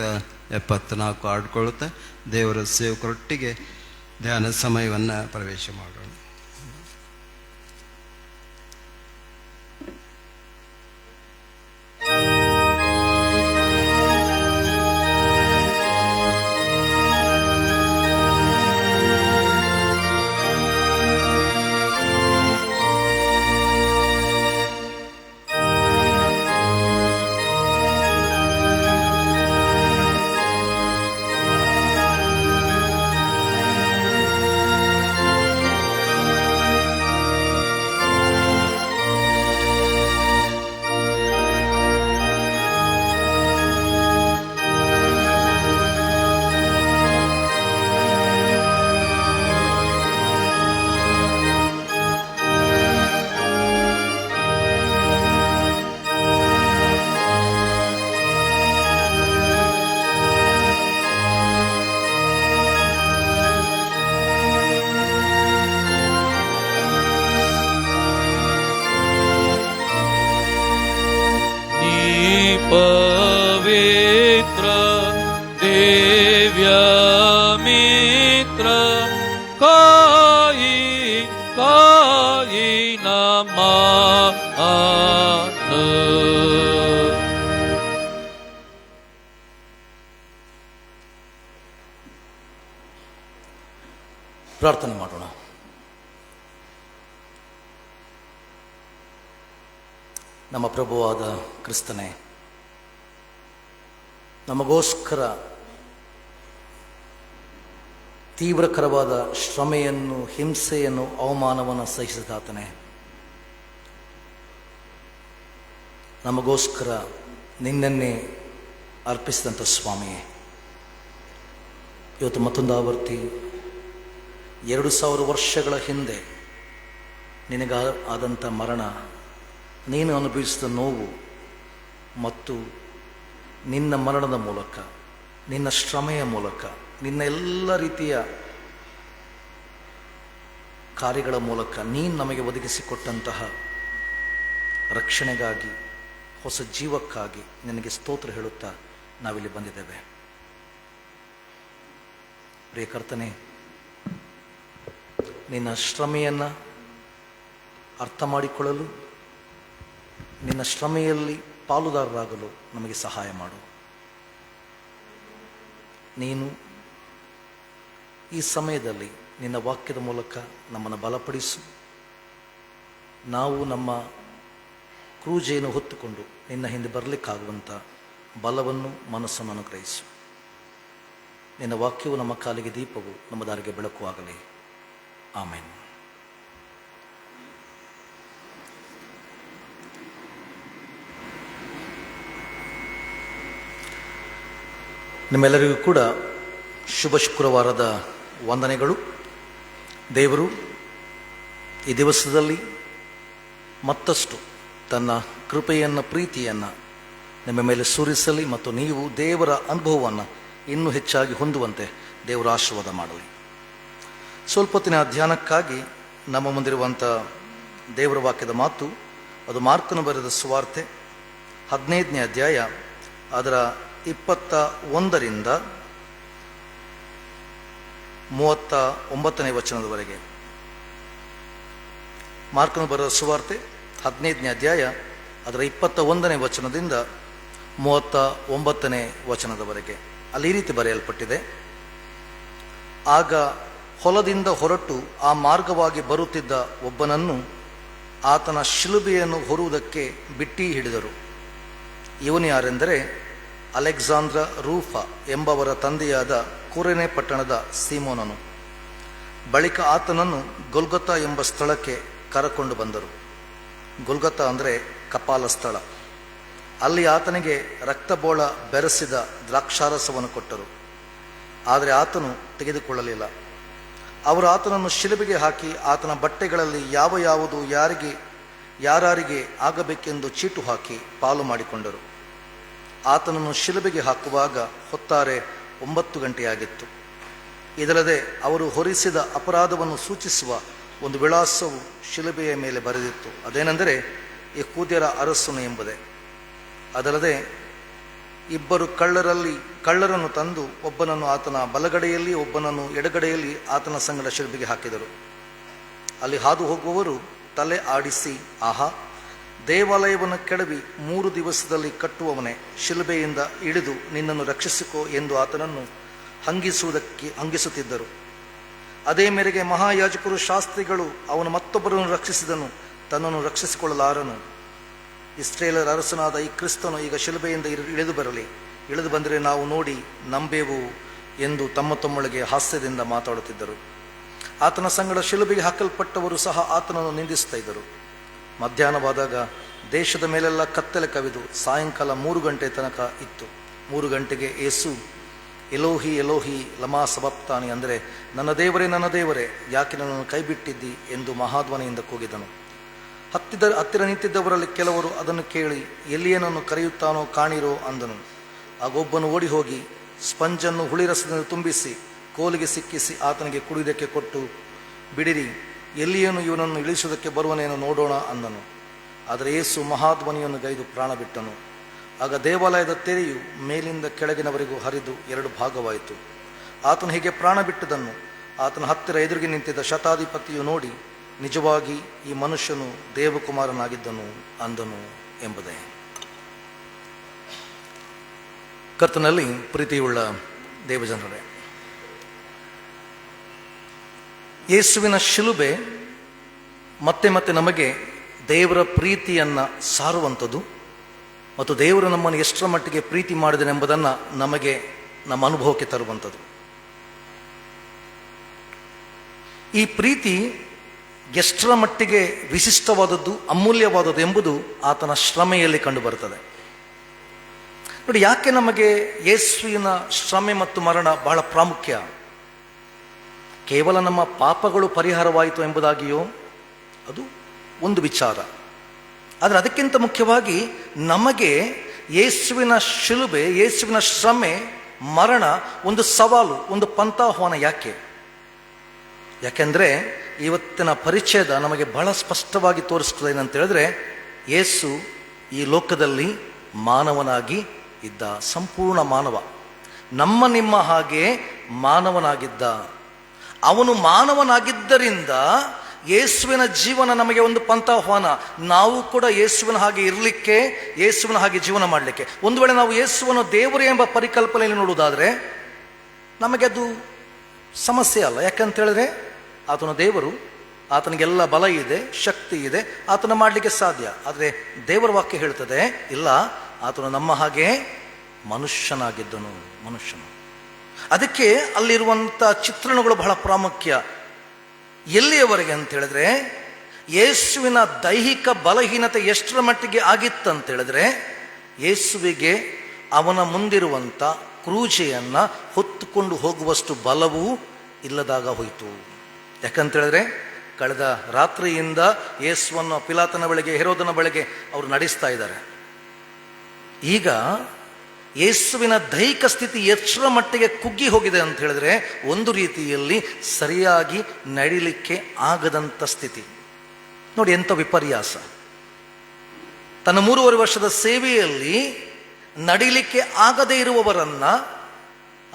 74 ಆಡಿಕೊಳ್ಳುತ್ತಾ ದೇವರ ಸೇವಕರೊಟ್ಟಿಗೆ ಧ್ಯಾನ ಸಮಯವನ್ನು ಪ್ರವೇಶ ಮಾಡೋಣ. ಪವಿತ್ರ ದಿವ್ಯ ಮಿತ್ರ ಕಾಯಿ ಕಾಯಿ ನಮ್ಮ ಪ್ರಾರ್ಥನೆ ಮಾಡೋಣ. ನಮ್ಮ ಪ್ರಭುವಾದ ಕ್ರಿಸ್ತನೇ, ನಮಗೋಸ್ಕರ ತೀವ್ರಕರವಾದ ಶ್ರಮೆಯನ್ನು, ಹಿಂಸೆಯನ್ನು, ಅವಮಾನವನ್ನು ಸಹಿಸಿದಾತನೇ, ನಮಗೋಸ್ಕರ ನಿನ್ನನ್ನೇ ಅರ್ಪಿಸಿದಂಥ ಸ್ವಾಮಿಯೇ, ಇವತ್ತು ಮತ್ತೊಂದು ಆವರ್ತಿ 2000 ವರ್ಷಗಳ ಹಿಂದೆ ನಿನಗಾದಂಥ ಮರಣ, ನೀನು ಅನುಭವಿಸಿದ ನೋವು ಮತ್ತು ನಿನ್ನ ಮರಣದ ಮೂಲಕ, ನಿನ್ನ ಶ್ರಮೆಯ ಮೂಲಕ, ನಿನ್ನ ಎಲ್ಲ ರೀತಿಯ ಕಾರ್ಯಗಳ ಮೂಲಕ ನೀನು ನಮಗೆ ಒದಗಿಸಿಕೊಟ್ಟಂತಹ ರಕ್ಷಣೆಗಾಗಿ, ಹೊಸ ಜೀವಕ್ಕಾಗಿ ನಿನಗೆ ಸ್ತೋತ್ರ ಹೇಳುತ್ತಾ ನಾವಿಲ್ಲಿ ಬಂದಿದ್ದೇವೆ. ಪ್ರಿಯ ಕರ್ತನೇ, ನಿನ್ನ ಶ್ರಮೆಯನ್ನು ಅರ್ಥ ಮಾಡಿಕೊಳ್ಳಲು, ನಿನ್ನ ಶ್ರಮೆಯಲ್ಲಿ ಪಾಲುದಾರರಾಗಲು ನಮಗೆ ಸಹಾಯ ಮಾಡು. ನೀನು ಈ ಸಮಯದಲ್ಲಿ ನಿನ್ನ ವಾಕ್ಯದ ಮೂಲಕ ನಮ್ಮನ್ನು ಬಲಪಡಿಸು. ನಾವು ನಮ್ಮ ಕ್ರೂಜೆಯನ್ನು ಹೊತ್ತುಕೊಂಡು ನಿನ್ನ ಹಿಂದೆ ಬರಲಿಕ್ಕಾಗುವಂಥ ಬಲವನ್ನು, ಮನಸ್ಸನ್ನು ಅನುಗ್ರಹಿಸು. ನಿನ್ನ ವಾಕ್ಯವು ನಮ್ಮ ಕಾಲಿಗೆ ದೀಪವು, ನಮ್ಮ ದಾರಿಗೆ ಬೆಳಕು ಆಗಲಿ. ಆಮೇನ್. ನಿಮ್ಮೆಲ್ಲರಿಗೂ ಕೂಡ ಶುಭ ಶುಕ್ರವಾರದ ವಂದನೆಗಳು. ದೇವರು ಈ ದಿವಸದಲ್ಲಿ ಮತ್ತಷ್ಟು ತನ್ನ ಕೃಪೆಯನ್ನು, ಪ್ರೀತಿಯನ್ನು ನಿಮ್ಮ ಮೇಲೆ ಸುರಿಸಲಿ ಮತ್ತು ನೀವು ದೇವರ ಅನುಭವವನ್ನು ಇನ್ನೂ ಹೆಚ್ಚಾಗಿ ಹೊಂದುವಂತೆ ದೇವರ ಆಶೀರ್ವಾದ ಮಾಡಲಿ. ಸ್ವಲ್ಪ ಹೊತ್ತಿನ ಧ್ಯಾನಕ್ಕಾಗಿ ನಮ್ಮ ಮುಂದಿರುವಂಥ ದೇವರ ವಾಕ್ಯದ ಮಾತು, ಅದು ಮಾರ್ಕನು ಬರೆದ ಸುವಾರ್ತೆ 15ನೇ ಅಧ್ಯಾಯ ಅದರ 21ರಿಂದ 39ನೇ ವಚನದವರೆಗೆ. ಮಾರ್ಕನು ಬರೆದ ಸುವಾರ್ತೆ 15ನೇ ಅಧ್ಯಾಯ ಅದರ 21ನೇ ವಚನದಿಂದ 39ನೇ ವಚನದವರೆಗೆ. ಅಲ್ಲಿ ಈ ರೀತಿ ಬರೆಯಲ್ಪಟ್ಟಿದೆ: ಆಗ ಹೊಲದಿಂದ ಹೊರಟು ಆ ಮಾರ್ಗವಾಗಿ ಬರುತ್ತಿದ್ದ ಒಬ್ಬನನ್ನು ಆತನ ಶಿಲುಬೆಯನ್ನು ಹೊರುವುದಕ್ಕೆ ಬಿಟ್ಟಿ ಹಿಡಿದರು. ಇವನು ಯಾರೆಂದರೆ ಅಲೆಕ್ಸಾಂದ್ರ ರೂಫ ಎಂಬವರ ತಂದೆಯಾದ ಕುರೇನೆ ಪಟ್ಟಣದ ಸೀಮೋನನು. ಬಳಿಕ ಆತನನ್ನು ಗೊಲ್ಗೊತಾ ಎಂಬ ಸ್ಥಳಕ್ಕೆ ಕರಕೊಂಡು ಬಂದರು. ಗೊಲ್ಗೊತಾ ಅಂದರೆ ಕಪಾಲ ಸ್ಥಳ. ಅಲ್ಲಿ ಆತನಿಗೆ ರಕ್ತಬೋಳ ಬೆರೆಸಿದ ದ್ರಾಕ್ಷಾರಸವನ್ನು ಕೊಟ್ಟರು. ಆದರೆ ಆತನು ತೆಗೆದುಕೊಳ್ಳಲಿಲ್ಲ. ಅವರು ಆತನನ್ನು ಶಿಲುಬೆಗೆ ಹಾಕಿ ಆತನ ಬಟ್ಟೆಗಳಲ್ಲಿ ಯಾವುದು ಯಾರಿಗೆ ಆಗಬೇಕೆಂದು ಚೀಟು ಹಾಕಿ ಪಾಲು ಮಾಡಿಕೊಂಡರು. ಆತನನ್ನು ಶಿಲುಬೆಗೆ ಹಾಕುವಾಗ ಹೊತ್ತಾರೆ 9 ಗಂಟೆಯಾಗಿತ್ತು. ಇದಲ್ಲದೆ ಅವರು ಹೊರಿಸಿದ ಅಪರಾಧವನ್ನು ಸೂಚಿಸುವ ಒಂದು ವಿಳಾಸವು ಶಿಲುಬೆಯ ಮೇಲೆ ಬರೆದಿತ್ತು. ಅದೇನೆಂದರೆ ಯೆಹೂದ್ಯರ ಅರಸನು ಎಂಬುದೇ. ಅದಲ್ಲದೆ 2 ಕಳ್ಳರನ್ನು ತಂದು ಒಬ್ಬನನ್ನು ಆತನ ಬಲಗಡೆಯಲ್ಲಿ ಒಬ್ಬನನ್ನು ಎಡಗಡೆಯಲ್ಲಿ ಆತನ ಸಂಗಡ ಶಿಲುಬೆಗೆ ಹಾಕಿದರು. ಅಲ್ಲಿ ಹಾದು ಹೋಗುವವರು ತಲೆ ಆಡಿಸಿ, ಆಹಾ, ದೇವಾಲಯವನ್ನು ಕೆಡವಿ 3 ದಿವಸದಲ್ಲಿ ಕಟ್ಟುವವನೇ, ಶಿಲುಬೆಯಿಂದ ಇಳಿದು ನಿನ್ನನ್ನು ರಕ್ಷಿಸಿಕೋ ಎಂದು ಆತನನ್ನು ಹಂಗಿಸುತ್ತಿದ್ದರು. ಅದೇ ಮೇರೆಗೆ ಮಹಾಯಾಜಕರು, ಶಾಸ್ತ್ರಿಗಳು, ಅವನು ಮತ್ತೊಬ್ಬರನ್ನು ರಕ್ಷಿಸಿದನು, ತನ್ನನ್ನು ರಕ್ಷಿಸಿಕೊಳ್ಳಲಾರನು. ಇಸ್ರೇಲರ ಅರಸನಾದ ಈ ಕ್ರಿಸ್ತನು ಈಗ ಶಿಲುಬೆಯಿಂದ ಇಳಿದು ಬಂದರೆ ನಾವು ನೋಡಿ ನಂಬೇವು ಎಂದು ತಮ್ಮೊಳಗೆ ಹಾಸ್ಯದಿಂದ ಮಾತಾಡುತ್ತಿದ್ದರು. ಆತನ ಸಂಗಡ ಶಿಲುಬೆಗೆ ಹಾಕಲ್ಪಟ್ಟವರು ಸಹ ಆತನನ್ನು ನಿಂದಿಸ್ತಾ ಇದ್ದರು. ಮಧ್ಯಾಹ್ನವಾದಾಗ ದೇಶದ ಮೇಲೆಲ್ಲ ಕತ್ತಲೆ ಕವಿದು ಸಾಯಂಕಾಲ 3 ಗಂಟೆ ತನಕ ಇತ್ತು. 3 ಗಂಟೆಗೆ ಯೇಸು ಎಲೋಹಿ ಎಲೋಹಿ ಲಮಾ ಸಬಕ್ತಾನಿ, ಅಂದರೆ ನನ್ನ ದೇವರೇ ಯಾಕೆ ನನ್ನನ್ನು ಕೈಬಿಟ್ಟಿದ್ದಿ ಎಂದು ಮಹಾಧ್ವನಿಯಿಂದ ಕೂಗಿದನು. ಹತ್ತಿರ ನಿಂತಿದ್ದವರಲ್ಲಿ ಕೆಲವರು ಅದನ್ನು ಕೇಳಿ ಎಲಿಯನನ್ನು ಕರೆಯುತ್ತಾನೋ ಕಾಣಿರೋ ಅಂದನು. ಆಗೊಬ್ಬನು ಓಡಿ ಹೋಗಿ ಸ್ಪಂಜನ್ನು ಹುಳಿರಸದಿಂದ ತುಂಬಿಸಿ ಕೋಲಿಗೆ ಸಿಕ್ಕಿಸಿ ಆತನಿಗೆ ಕುಡಿಯುವುದಕ್ಕೆ ಕೊಟ್ಟು, ಬಿಡಿರಿ, ಎಲಿಯನು ಇವನನ್ನು ಇಳಿಸುವುದಕ್ಕೆ ಬರುವನೇನು ನೋಡೋಣ ಅಂದನು. ಆದರೆ ಯೇಸು ಮಹಾಧ್ವನಿಯನ್ನು ಗೈದು ಪ್ರಾಣ ಬಿಟ್ಟನು. ಆಗ ದೇವಾಲಯದ ತೆರೆಯು ಮೇಲಿಂದ ಕೆಳಗಿನವರೆಗೂ ಹರಿದು 2 ಭಾಗವಾಯಿತು. ಆತನು ಹೀಗೆ ಪ್ರಾಣ ಬಿಟ್ಟದನ್ನು ಆತನ ಹತ್ತಿರ ಎದುರಿಗೆ ನಿಂತಿದ್ದ ಶತಾಧಿಪತಿಯು ನೋಡಿ, ನಿಜವಾಗಿ ಈ ಮನುಷ್ಯನು ದೇವಕುಮಾರನಾಗಿದ್ದನು ಅಂದನು ಎಂಬುದೇ. ಕರ್ತನಲ್ಲಿ ಪ್ರೀತಿಯುಳ್ಳ ದೇವಜನರೇ, ಯೇಸುವಿನ ಶಿಲುಬೆ ಮತ್ತೆ ಮತ್ತೆ ನಮಗೆ ದೇವರ ಪ್ರೀತಿಯನ್ನು ಸಾರುವಂಥದ್ದು ಮತ್ತು ದೇವರು ನಮ್ಮನ್ನು ಎಷ್ಟರ ಮಟ್ಟಿಗೆ ಪ್ರೀತಿ ಮಾಡಿದನೆಂಬುದನ್ನು ನಮಗೆ ನಮ್ಮ ಅನುಭವಕ್ಕೆ ತರುವಂಥದ್ದು. ಈ ಪ್ರೀತಿ ಎಷ್ಟರ ಮಟ್ಟಿಗೆ ವಿಶಿಷ್ಟವಾದದ್ದು, ಅಮೂಲ್ಯವಾದದ್ದು ಎಂಬುದು ಆತನ ಶ್ರಮೆಯಲ್ಲಿ ಕಂಡುಬರುತ್ತದೆ. ನೋಡಿ, ಯಾಕೆ ನಮಗೆ ಯೇಸುವಿನ ಶ್ರಮೆ ಮತ್ತು ಮರಣ ಬಹಳ ಪ್ರಾಮುಖ್ಯ? ಕೇವಲ ನಮ್ಮ ಪಾಪಗಳು ಪರಿಹಾರವಾಯಿತು ಎಂಬುದಾಗಿಯೋ? ಅದು ಒಂದು ವಿಚಾರ. ಆದರೆ ಅದಕ್ಕಿಂತ ಮುಖ್ಯವಾಗಿ ನಮಗೆ ಯೇಸುವಿನ ಶಿಲುಬೆ, ಯೇಸುವಿನ ಶ್ರಮೆ, ಮರಣ ಒಂದು ಸವಾಲು, ಒಂದು ಪಂಥಾಹ್ವಾನ. ಯಾಕೆಂದರೆ ಇವತ್ತಿನ ಪರಿಚ್ಛೇದ ನಮಗೆ ಬಹಳ ಸ್ಪಷ್ಟವಾಗಿ ತೋರಿಸ್ತದೆ. ಏನಂತ ಹೇಳಿದ್ರೆ, ಯೇಸು ಈ ಲೋಕದಲ್ಲಿ ಮಾನವನಾಗಿ ಇದ್ದ, ಸಂಪೂರ್ಣ ಮಾನವ, ನಿಮ್ಮ ಹಾಗೆ ಮಾನವನಾಗಿದ್ದ. ಅವನು ಮಾನವನಾಗಿದ್ದರಿಂದ ಯೇಸುವಿನ ಜೀವನ ನಮಗೆ ಒಂದು ಪಂಥಾಹ್ವಾನ. ನಾವು ಕೂಡ ಯೇಸುವಿನ ಹಾಗೆ ಇರಲಿಕ್ಕೆ, ಯೇಸುವಿನ ಹಾಗೆ ಜೀವನ ಮಾಡಲಿಕ್ಕೆ. ಒಂದು ವೇಳೆ ನಾವು ಯೇಸುವನ್ನು ದೇವರು ಎಂಬ ಪರಿಕಲ್ಪನೆಯಲ್ಲಿ ನೋಡುವುದಾದರೆ ನಮಗೆ ಅದು ಸಮಸ್ಯೆ ಅಲ್ಲ. ಯಾಕಂತ ಹೇಳಿದ್ರೆ ಆತನ ದೇವರು, ಆತನಿಗೆಲ್ಲ ಬಲ ಇದೆ, ಶಕ್ತಿ ಇದೆ, ಆತನ ಮಾಡಲಿಕ್ಕೆ ಸಾಧ್ಯ. ಆದರೆ ದೇವರ ವಾಕ್ಯ ಹೇಳ್ತದೆ, ಇಲ್ಲ, ಆತನು ನಮ್ಮ ಹಾಗೆ ಮನುಷ್ಯನಾಗಿದ್ದನು, ಮನುಷ್ಯನು. ಅದಕ್ಕೆ ಅಲ್ಲಿರುವಂಥ ಚಿತ್ರಣಗಳು ಬಹಳ ಪ್ರಾಮುಖ್ಯ. ಎಲ್ಲಿಯವರೆಗೆ ಅಂತ ಹೇಳಿದ್ರೆ, ಯೇಸುವಿನ ದೈಹಿಕ ಬಲಹೀನತೆ ಎಷ್ಟರ ಮಟ್ಟಿಗೆ ಆಗಿತ್ತಂತ ಹೇಳಿದ್ರೆ, ಯೇಸುವಿಗೆ ಅವನ ಮುಂದಿರುವಂಥ ಕ್ರೂಜೆಯನ್ನು ಹೊತ್ತುಕೊಂಡು ಹೋಗುವಷ್ಟು ಬಲವೂ ಇಲ್ಲದಾಗ ಹೋಯಿತು. ಯಾಕಂತೇಳಿದ್ರೆ ಕಳೆದ ರಾತ್ರಿಯಿಂದ ಯೇಸುವನ್ನು ಪಿಲಾತನ ಬಳಿಗೆ, ಹೆರೋದನ ಬಳಿಗೆ ಅವರು ನಡೆಸ್ತಾ ಇದ್ದಾರೆ. ಈಗ ಯೇಸುವಿನ ದೈಹಿಕ ಸ್ಥಿತಿ ಎಷ್ಟರ ಮಟ್ಟಿಗೆ ಕುಗ್ಗಿ ಹೋಗಿದೆ ಅಂತ ಹೇಳಿದ್ರೆ, ಒಂದು ರೀತಿಯಲ್ಲಿ ಸರಿಯಾಗಿ ನಡಿಲಿಕ್ಕೆ ಆಗದಂಥ ಸ್ಥಿತಿ. ನೋಡಿ ಎಂಥ ವಿಪರ್ಯಾಸ. ತನ್ನ 3.5 ವರ್ಷದ ಸೇವೆಯಲ್ಲಿ ನಡಿಲಿಕ್ಕೆ ಆಗದೇ ಇರುವವರನ್ನ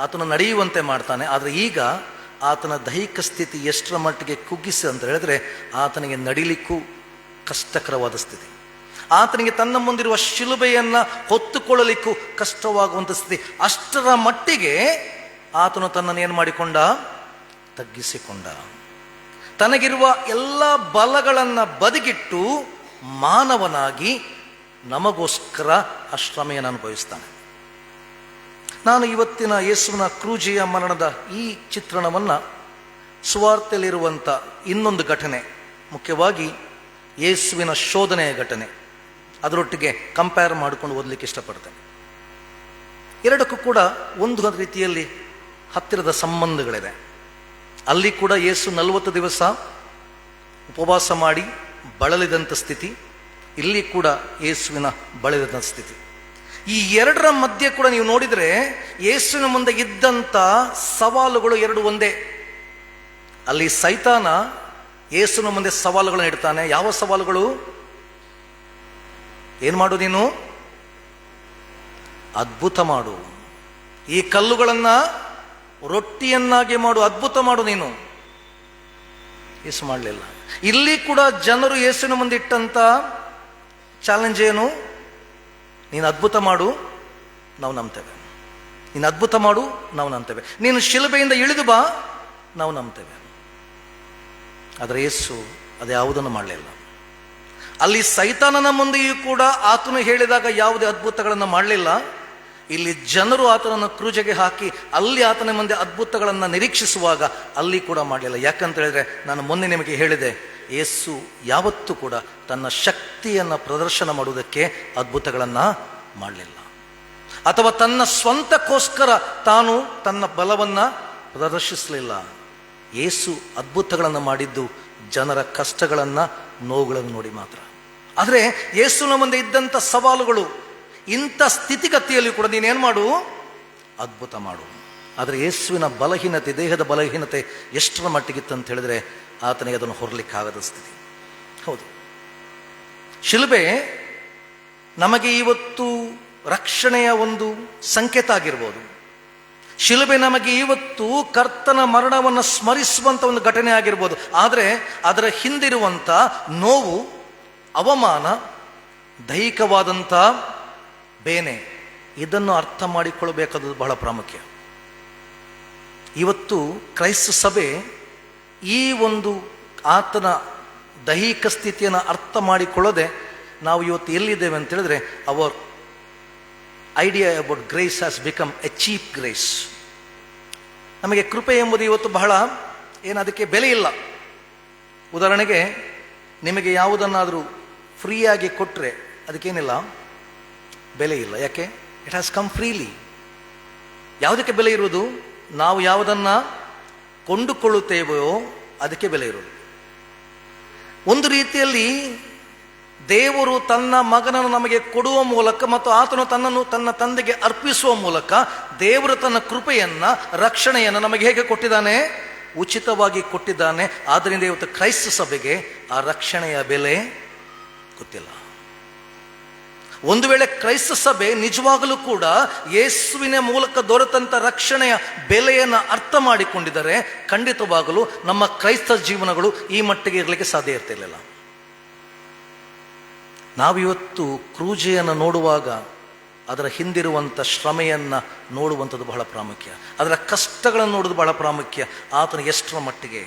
ಆತನ ನಡೆಯುವಂತೆ ಮಾಡ್ತಾನೆ. ಆದರೆ ಈಗ ಆತನ ದೈಹಿಕ ಸ್ಥಿತಿ ಎಷ್ಟರ ಮಟ್ಟಿಗೆ ಕುಗ್ಗಿಸಿ ಅಂತ ಹೇಳಿದ್ರೆ, ಆತನಿಗೆ ನಡಿಲಿಕ್ಕೂ ಕಷ್ಟಕರವಾದ ಸ್ಥಿತಿ. ಆತನಿಗೆ ತನ್ನ ಮುಂದಿರುವ ಶಿಲುಬೆಯನ್ನು ಹೊತ್ತುಕೊಳ್ಳಲಿಕ್ಕೂ ಕಷ್ಟವಾಗುವಂಥ ಸ್ಥಿತಿ. ಅಷ್ಟರ ಮಟ್ಟಿಗೆ ಆತನು ತನ್ನನ್ನು ಏನು ಮಾಡಿಕೊಂಡ? ತಗ್ಗಿಸಿಕೊಂಡ. ತನಗಿರುವ ಎಲ್ಲ ಬಲಗಳನ್ನು ಬದಿಗಿಟ್ಟು ಮಾನವನಾಗಿ ನಮಗೋಸ್ಕರ ಆ ಶ್ರಮೆಯನ್ನು ಅನುಭವಿಸ್ತಾನೆ. ನಾನು ಇವತ್ತಿನ ಯೇಸುವಿನ ಕ್ರೂಜೆಯ ಮರಣದ ಈ ಚಿತ್ರಣವನ್ನು ಸುವಾರ್ತೆಯಲ್ಲಿರುವಂಥ ಇನ್ನೊಂದು ಘಟನೆ, ಮುಖ್ಯವಾಗಿ ಯೇಸುವಿನ ಶೋಧನೆಯ ಘಟನೆ, ಅದರೊಟ್ಟಿಗೆ ಕಂಪೇರ್ ಮಾಡಿಕೊಂಡು ಓದಲಿಕ್ಕೆ ಇಷ್ಟಪಡ್ತೇನೆ. ಎರಡಕ್ಕೂ ಕೂಡ ಒಂದು ರೀತಿಯಲ್ಲಿ ಹತ್ತಿರದ ಸಂಬಂಧಗಳಿದೆ. ಅಲ್ಲಿ ಕೂಡ ಯೇಸು 40 ದಿವಸ ಉಪವಾಸ ಮಾಡಿ ಬಳಲಿದಂಥ ಸ್ಥಿತಿ, ಇಲ್ಲಿ ಕೂಡ ಯೇಸುವಿನ ಬಳಲಿದಂಥ ಸ್ಥಿತಿ. ಈ ಎರಡರ ಮಧ್ಯೆ ಕೂಡ ನೀವು ನೋಡಿದರೆ ಯೇಸುವಿನ ಮುಂದೆ ಇದ್ದಂಥ ಸವಾಲುಗಳು ಎರಡು ಒಂದೇ. ಅಲ್ಲಿ ಸೈತಾನ ಯೇಸುವಿನ ಮುಂದೆ ಸವಾಲುಗಳನ್ನು ಇಡ್ತಾನೆ. ಯಾವ ಸವಾಲುಗಳು? ಏನು ಮಾಡು ನೀನು? ಅದ್ಭುತ ಮಾಡು, ಈ ಕಲ್ಲುಗಳನ್ನು ರೊಟ್ಟಿಯನ್ನಾಗಿ ಮಾಡು, ಅದ್ಭುತ ಮಾಡು ನೀನು. ಯೇಸು ಮಾಡಲಿಲ್ಲ. ಇಲ್ಲಿ ಕೂಡ ಜನರು ಯೇಸುವಿನ ಮುಂದೆ ಇಟ್ಟಂತ ಚಾಲೆಂಜ್ ಏನು? ನೀನು ಅದ್ಭುತ ಮಾಡು, ನಾವು ನಂಬ್ತೇವೆ. ನೀನು ಅದ್ಭುತ ಮಾಡು, ನಾವು ನಂಬ್ತೇವೆ. ನೀನು ಶಿಲುಬೆಯಿಂದ ಇಳಿದು ಬಾ, ನಾವು ನಂಬ್ತೇವೆ. ಆದರೆ ಯೇಸು ಅದ್ಯಾವುದನ್ನು ಮಾಡಲಿಲ್ಲ. ಅಲ್ಲಿ ಸೈತಾನನ ಮುಂದೆಯೂ ಕೂಡ ಆತನು ಹೇಳಿದಾಗ ಯಾವುದೇ ಅದ್ಭುತಗಳನ್ನು ಮಾಡಲಿಲ್ಲ. ಇಲ್ಲಿ ಜನರು ಆತನನ್ನು ಕ್ರೂಜೆಗೆ ಹಾಕಿ ಅಲ್ಲಿ ಆತನ ಮುಂದೆ ಅದ್ಭುತಗಳನ್ನು ನಿರೀಕ್ಷಿಸುವಾಗ ಅಲ್ಲಿ ಕೂಡ ಮಾಡಲಿಲ್ಲ. ಯಾಕಂತ ಹೇಳಿದ್ರೆ, ನಾನು ಮೊನ್ನೆ ನಿಮಗೆ ಹೇಳಿದೆ, ಯೇಸು ಯಾವತ್ತೂ ಕೂಡ ತನ್ನ ಶಕ್ತಿಯನ್ನು ಪ್ರದರ್ಶನ ಮಾಡುವುದಕ್ಕೆ ಅದ್ಭುತಗಳನ್ನು ಮಾಡಲಿಲ್ಲ, ಅಥವಾ ತನ್ನ ಸ್ವಂತಕ್ಕೋಸ್ಕರ ತಾನು ತನ್ನ ಬಲವನ್ನು ಪ್ರದರ್ಶಿಸಲಿಲ್ಲ. ಯೇಸು ಅದ್ಭುತಗಳನ್ನು ಮಾಡಿದ್ದು ಜನರ ಕಷ್ಟಗಳನ್ನು, ನೋವುಗಳನ್ನು ನೋಡಿ ಮಾತ್ರ. ಆದರೆ ಯೇಸುವಿನ ಮುಂದೆ ಇದ್ದಂಥ ಸವಾಲುಗಳು, ಇಂಥ ಸ್ಥಿತಿಗತಿಯಲ್ಲಿ ಕೂಡ ನೀನೇನು ಮಾಡು? ಅದ್ಭುತ ಮಾಡು. ಆದರೆ ಯೇಸುವಿನ ಬಲಹೀನತೆ, ದೇಹದ ಬಲಹೀನತೆ ಎಷ್ಟರ ಮಟ್ಟಿಗಿತ್ತು ಅಂತ ಹೇಳಿದ್ರೆ, ಆತನಿಗೆ ಅದನ್ನು ಹೊರಲಿಕ್ಕಾಗದ ಸ್ಥಿತಿ. ಹೌದು, ಶಿಲುಬೆ ನಮಗೆ ಇವತ್ತು ರಕ್ಷಣೆಯ ಒಂದು ಸಂಕೇತ ಆಗಿರ್ಬೋದು. ಶಿಲುಬೆ ನಮಗೆ ಇವತ್ತು ಕರ್ತನ ಮರಣವನ್ನು ಸ್ಮರಿಸುವಂಥ ಒಂದು ಘಟನೆ ಆಗಿರ್ಬೋದು. ಆದರೆ ಅದರ ಹಿಂದಿರುವಂಥ ನೋವು, ಅವಮಾನ, ದೈಹಿಕವಾದಂಥ ಬೇನೆ, ಇದನ್ನು ಅರ್ಥ ಮಾಡಿಕೊಳ್ಳಬೇಕಾದದ್ದು ಬಹಳ ಪ್ರಾಮುಖ್ಯ. ಇವತ್ತು ಕ್ರೈಸ್ತ ಸಭೆ ಈ ಒಂದು ಆತನ ದೈಹಿಕ ಸ್ಥಿತಿಯನ್ನು ಅರ್ಥ ಮಾಡಿಕೊಳ್ಳದೆ ನಾವು ಇವತ್ತು ಎಲ್ಲಿದ್ದೇವೆ ಅಂತ ಹೇಳಿದ್ರೆ, our idea about grace has become a cheap grace. ನಮಗೆ ಕೃಪೆ ಎಂಬುದು ಇವತ್ತು ಬಹಳ ಅದಕ್ಕೆ ಬೆಲೆ ಇಲ್ಲ. ಉದಾಹರಣೆಗೆ, ನಿಮಗೆ ಯಾವುದನ್ನಾದರೂ ಫ್ರೀಯಾಗಿ ಕೊಟ್ಟರೆ ಅದಕ್ಕೇನಿಲ್ಲ, ಬೆಲೆ ಇಲ್ಲ. ಯಾಕೆ? It has come freely. ಯಾವುದಕ್ಕೆ ಬೆಲೆ ಇರುವುದು? ನಾವು ಯಾವುದನ್ನು ಕೊಂಡುಕೊಳ್ಳುತ್ತೇವೆಯೋ ಅದಕ್ಕೆ ಬೆಲೆ ಇರುವುದು. ಒಂದು ರೀತಿಯಲ್ಲಿ ದೇವರು ತನ್ನ ಮಗನನ್ನು ನಮಗೆ ಕೊಡುವ ಮೂಲಕ ಮತ್ತು ಆತನು ತನ್ನನ್ನು ತನ್ನ ತಂದೆಗೆ ಅರ್ಪಿಸುವ ಮೂಲಕ ದೇವರು ತನ್ನ ಕೃಪೆಯನ್ನು, ರಕ್ಷಣೆಯನ್ನು ನಮಗೆ ಹೇಗೆ ಕೊಟ್ಟಿದ್ದಾನೆ? ಉಚಿತವಾಗಿ ಕೊಟ್ಟಿದ್ದಾನೆ. ಆದ್ದರಿಂದ ಇವತ್ತು ಕ್ರೈಸ್ತ ಸಭೆಗೆ ಆ ರಕ್ಷಣೆಯ ಬೆಲೆ ಗೊತ್ತಿಲ್ಲ. ಒಂದು ವೇಳೆ ಕ್ರೈಸ್ತ ಸಭೆ ನಿಜವಾಗಲೂ ಕೂಡ ಯೇಸುವಿನ ಮೂಲಕ ದೊರೆತಂಥ ರಕ್ಷಣೆಯ ಬೆಲೆಯನ್ನು ಅರ್ಥ ಮಾಡಿಕೊಂಡಿದ್ದರೆ, ಖಂಡಿತವಾಗಲೂ ನಮ್ಮ ಕ್ರೈಸ್ತ ಜೀವನಗಳು ಈ ಮಟ್ಟಿಗೆ ಇರಲಿಕ್ಕೆ ಸಾಧ್ಯ ಇರ್ತಿರಲಿಲ್ಲ. ನಾವಿವತ್ತು ಕ್ರೂಜೆಯನ್ನು ನೋಡುವಾಗ ಅದರ ಹಿಂದಿರುವಂಥ ಶ್ರಮೆಯನ್ನು ನೋಡುವಂಥದ್ದು ಬಹಳ ಪ್ರಾಮುಖ್ಯ. ಅದರ ಕಷ್ಟಗಳನ್ನು ನೋಡೋದು ಬಹಳ ಪ್ರಾಮುಖ್ಯ. ಆತನ ಎಷ್ಟರ ಮಟ್ಟಿಗೆ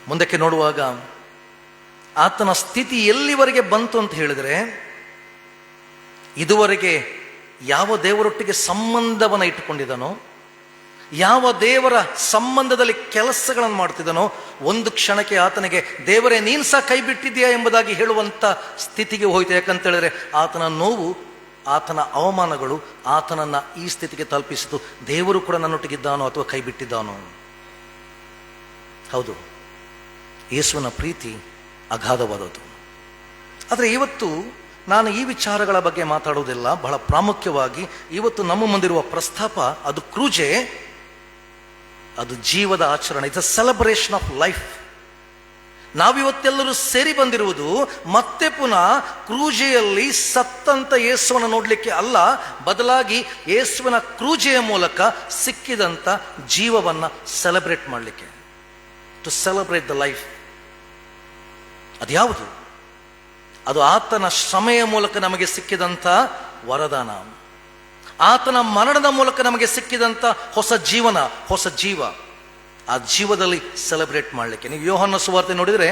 ಮುಂದಕ್ಕೆ ನೋಡುವಾಗ ಆತನ ಸ್ಥಿತಿ ಎಲ್ಲಿವರೆಗೆ ಬಂತು ಅಂತ ಹೇಳಿದರೆ, ಇದುವರೆಗೆ ಯಾವ ದೇವರೊಟ್ಟಿಗೆ ಸಂಬಂಧವನ್ನು ಇಟ್ಟುಕೊಂಡಿದ್ದನೋ, ಯಾವ ದೇವರ ಸಂಬಂಧದಲ್ಲಿ ಕೆಲಸಗಳನ್ನು ಮಾಡ್ತಿದ್ದನೋ, ಒಂದು ಕ್ಷಣಕ್ಕೆ ಆತನಿಗೆ ದೇವರೇ ನೀನು ಸಹ ಕೈ ಬಿಟ್ಟಿದ್ದೀಯಾ ಎಂಬುದಾಗಿ ಹೇಳುವಂಥ ಸ್ಥಿತಿಗೆ ಹೋಯ್ತು. ಯಾಕಂತ ಹೇಳಿದ್ರೆ ಆತನ ನೋವು ಆತನ ಅವಮಾನಗಳು ಆತನನ್ನು ಈ ಸ್ಥಿತಿಗೆ ತಲುಪಿಸಿತು. ದೇವರು ಕೂಡ ನನ್ನೊಟ್ಟಿಗಿದ್ದಾನೋ ಅಥವಾ ಕೈ ಬಿಟ್ಟಿದ್ದಾನೋ? ಹೌದು, ಯೇಸುವಿನ ಪ್ರೀತಿ ಅಗಾಧವಾದದ್ದು. ಆದರೆ ಇವತ್ತು ನಾನು ಈ ವಿಚಾರಗಳ ಬಗ್ಗೆ ಮಾತಾಡುವುದಿಲ್ಲ. ಬಹಳ ಪ್ರಾಮುಖ್ಯವಾಗಿ ಇವತ್ತು ನಮ್ಮ ಮುಂದಿರುವ ಪ್ರಸ್ತಾಪ ಅದು ಕ್ರೂಜೆ, ಅದು ಜೀವದ ಆಚರಣೆ. It's a celebration of life. ನಾವಿವತ್ತೆಲ್ಲರೂ ಸೇರಿ ಬಂದಿರುವುದು ಮತ್ತೆ ಪುನಃ ಕ್ರೂಜೆಯಲ್ಲಿ ಸತ್ತಂತ ಯೇಸುವನ್ನು ನೋಡಲಿಕ್ಕೆ ಅಲ್ಲ, ಬದಲಾಗಿ ಯೇಸುವಿನ ಕ್ರೂಜೆಯ ಮೂಲಕ ಸಿಕ್ಕಿದಂಥ ಜೀವವನ್ನು ಸೆಲೆಬ್ರೇಟ್ ಮಾಡಲಿಕ್ಕೆ. To celebrate the life. ಅದ್ಯಾವುದು? ಅದು ಆತನ ಶ್ರಮೆಯ ಮೂಲಕ ನಮಗೆ ಸಿಕ್ಕಿದಂಥ ವರದಾನ, ಆತನ ಮರಣದ ಮೂಲಕ ನಮಗೆ ಸಿಕ್ಕಿದಂಥ ಹೊಸ ಜೀವನ, ಹೊಸ ಜೀವ. ಆ ಜೀವದಲ್ಲಿ ಸೆಲೆಬ್ರೇಟ್ ಮಾಡಲಿಕ್ಕೆ ನೀವು ಯೋಹನ್ನ ಸುವಾರ್ತೆ ನೋಡಿದರೆ,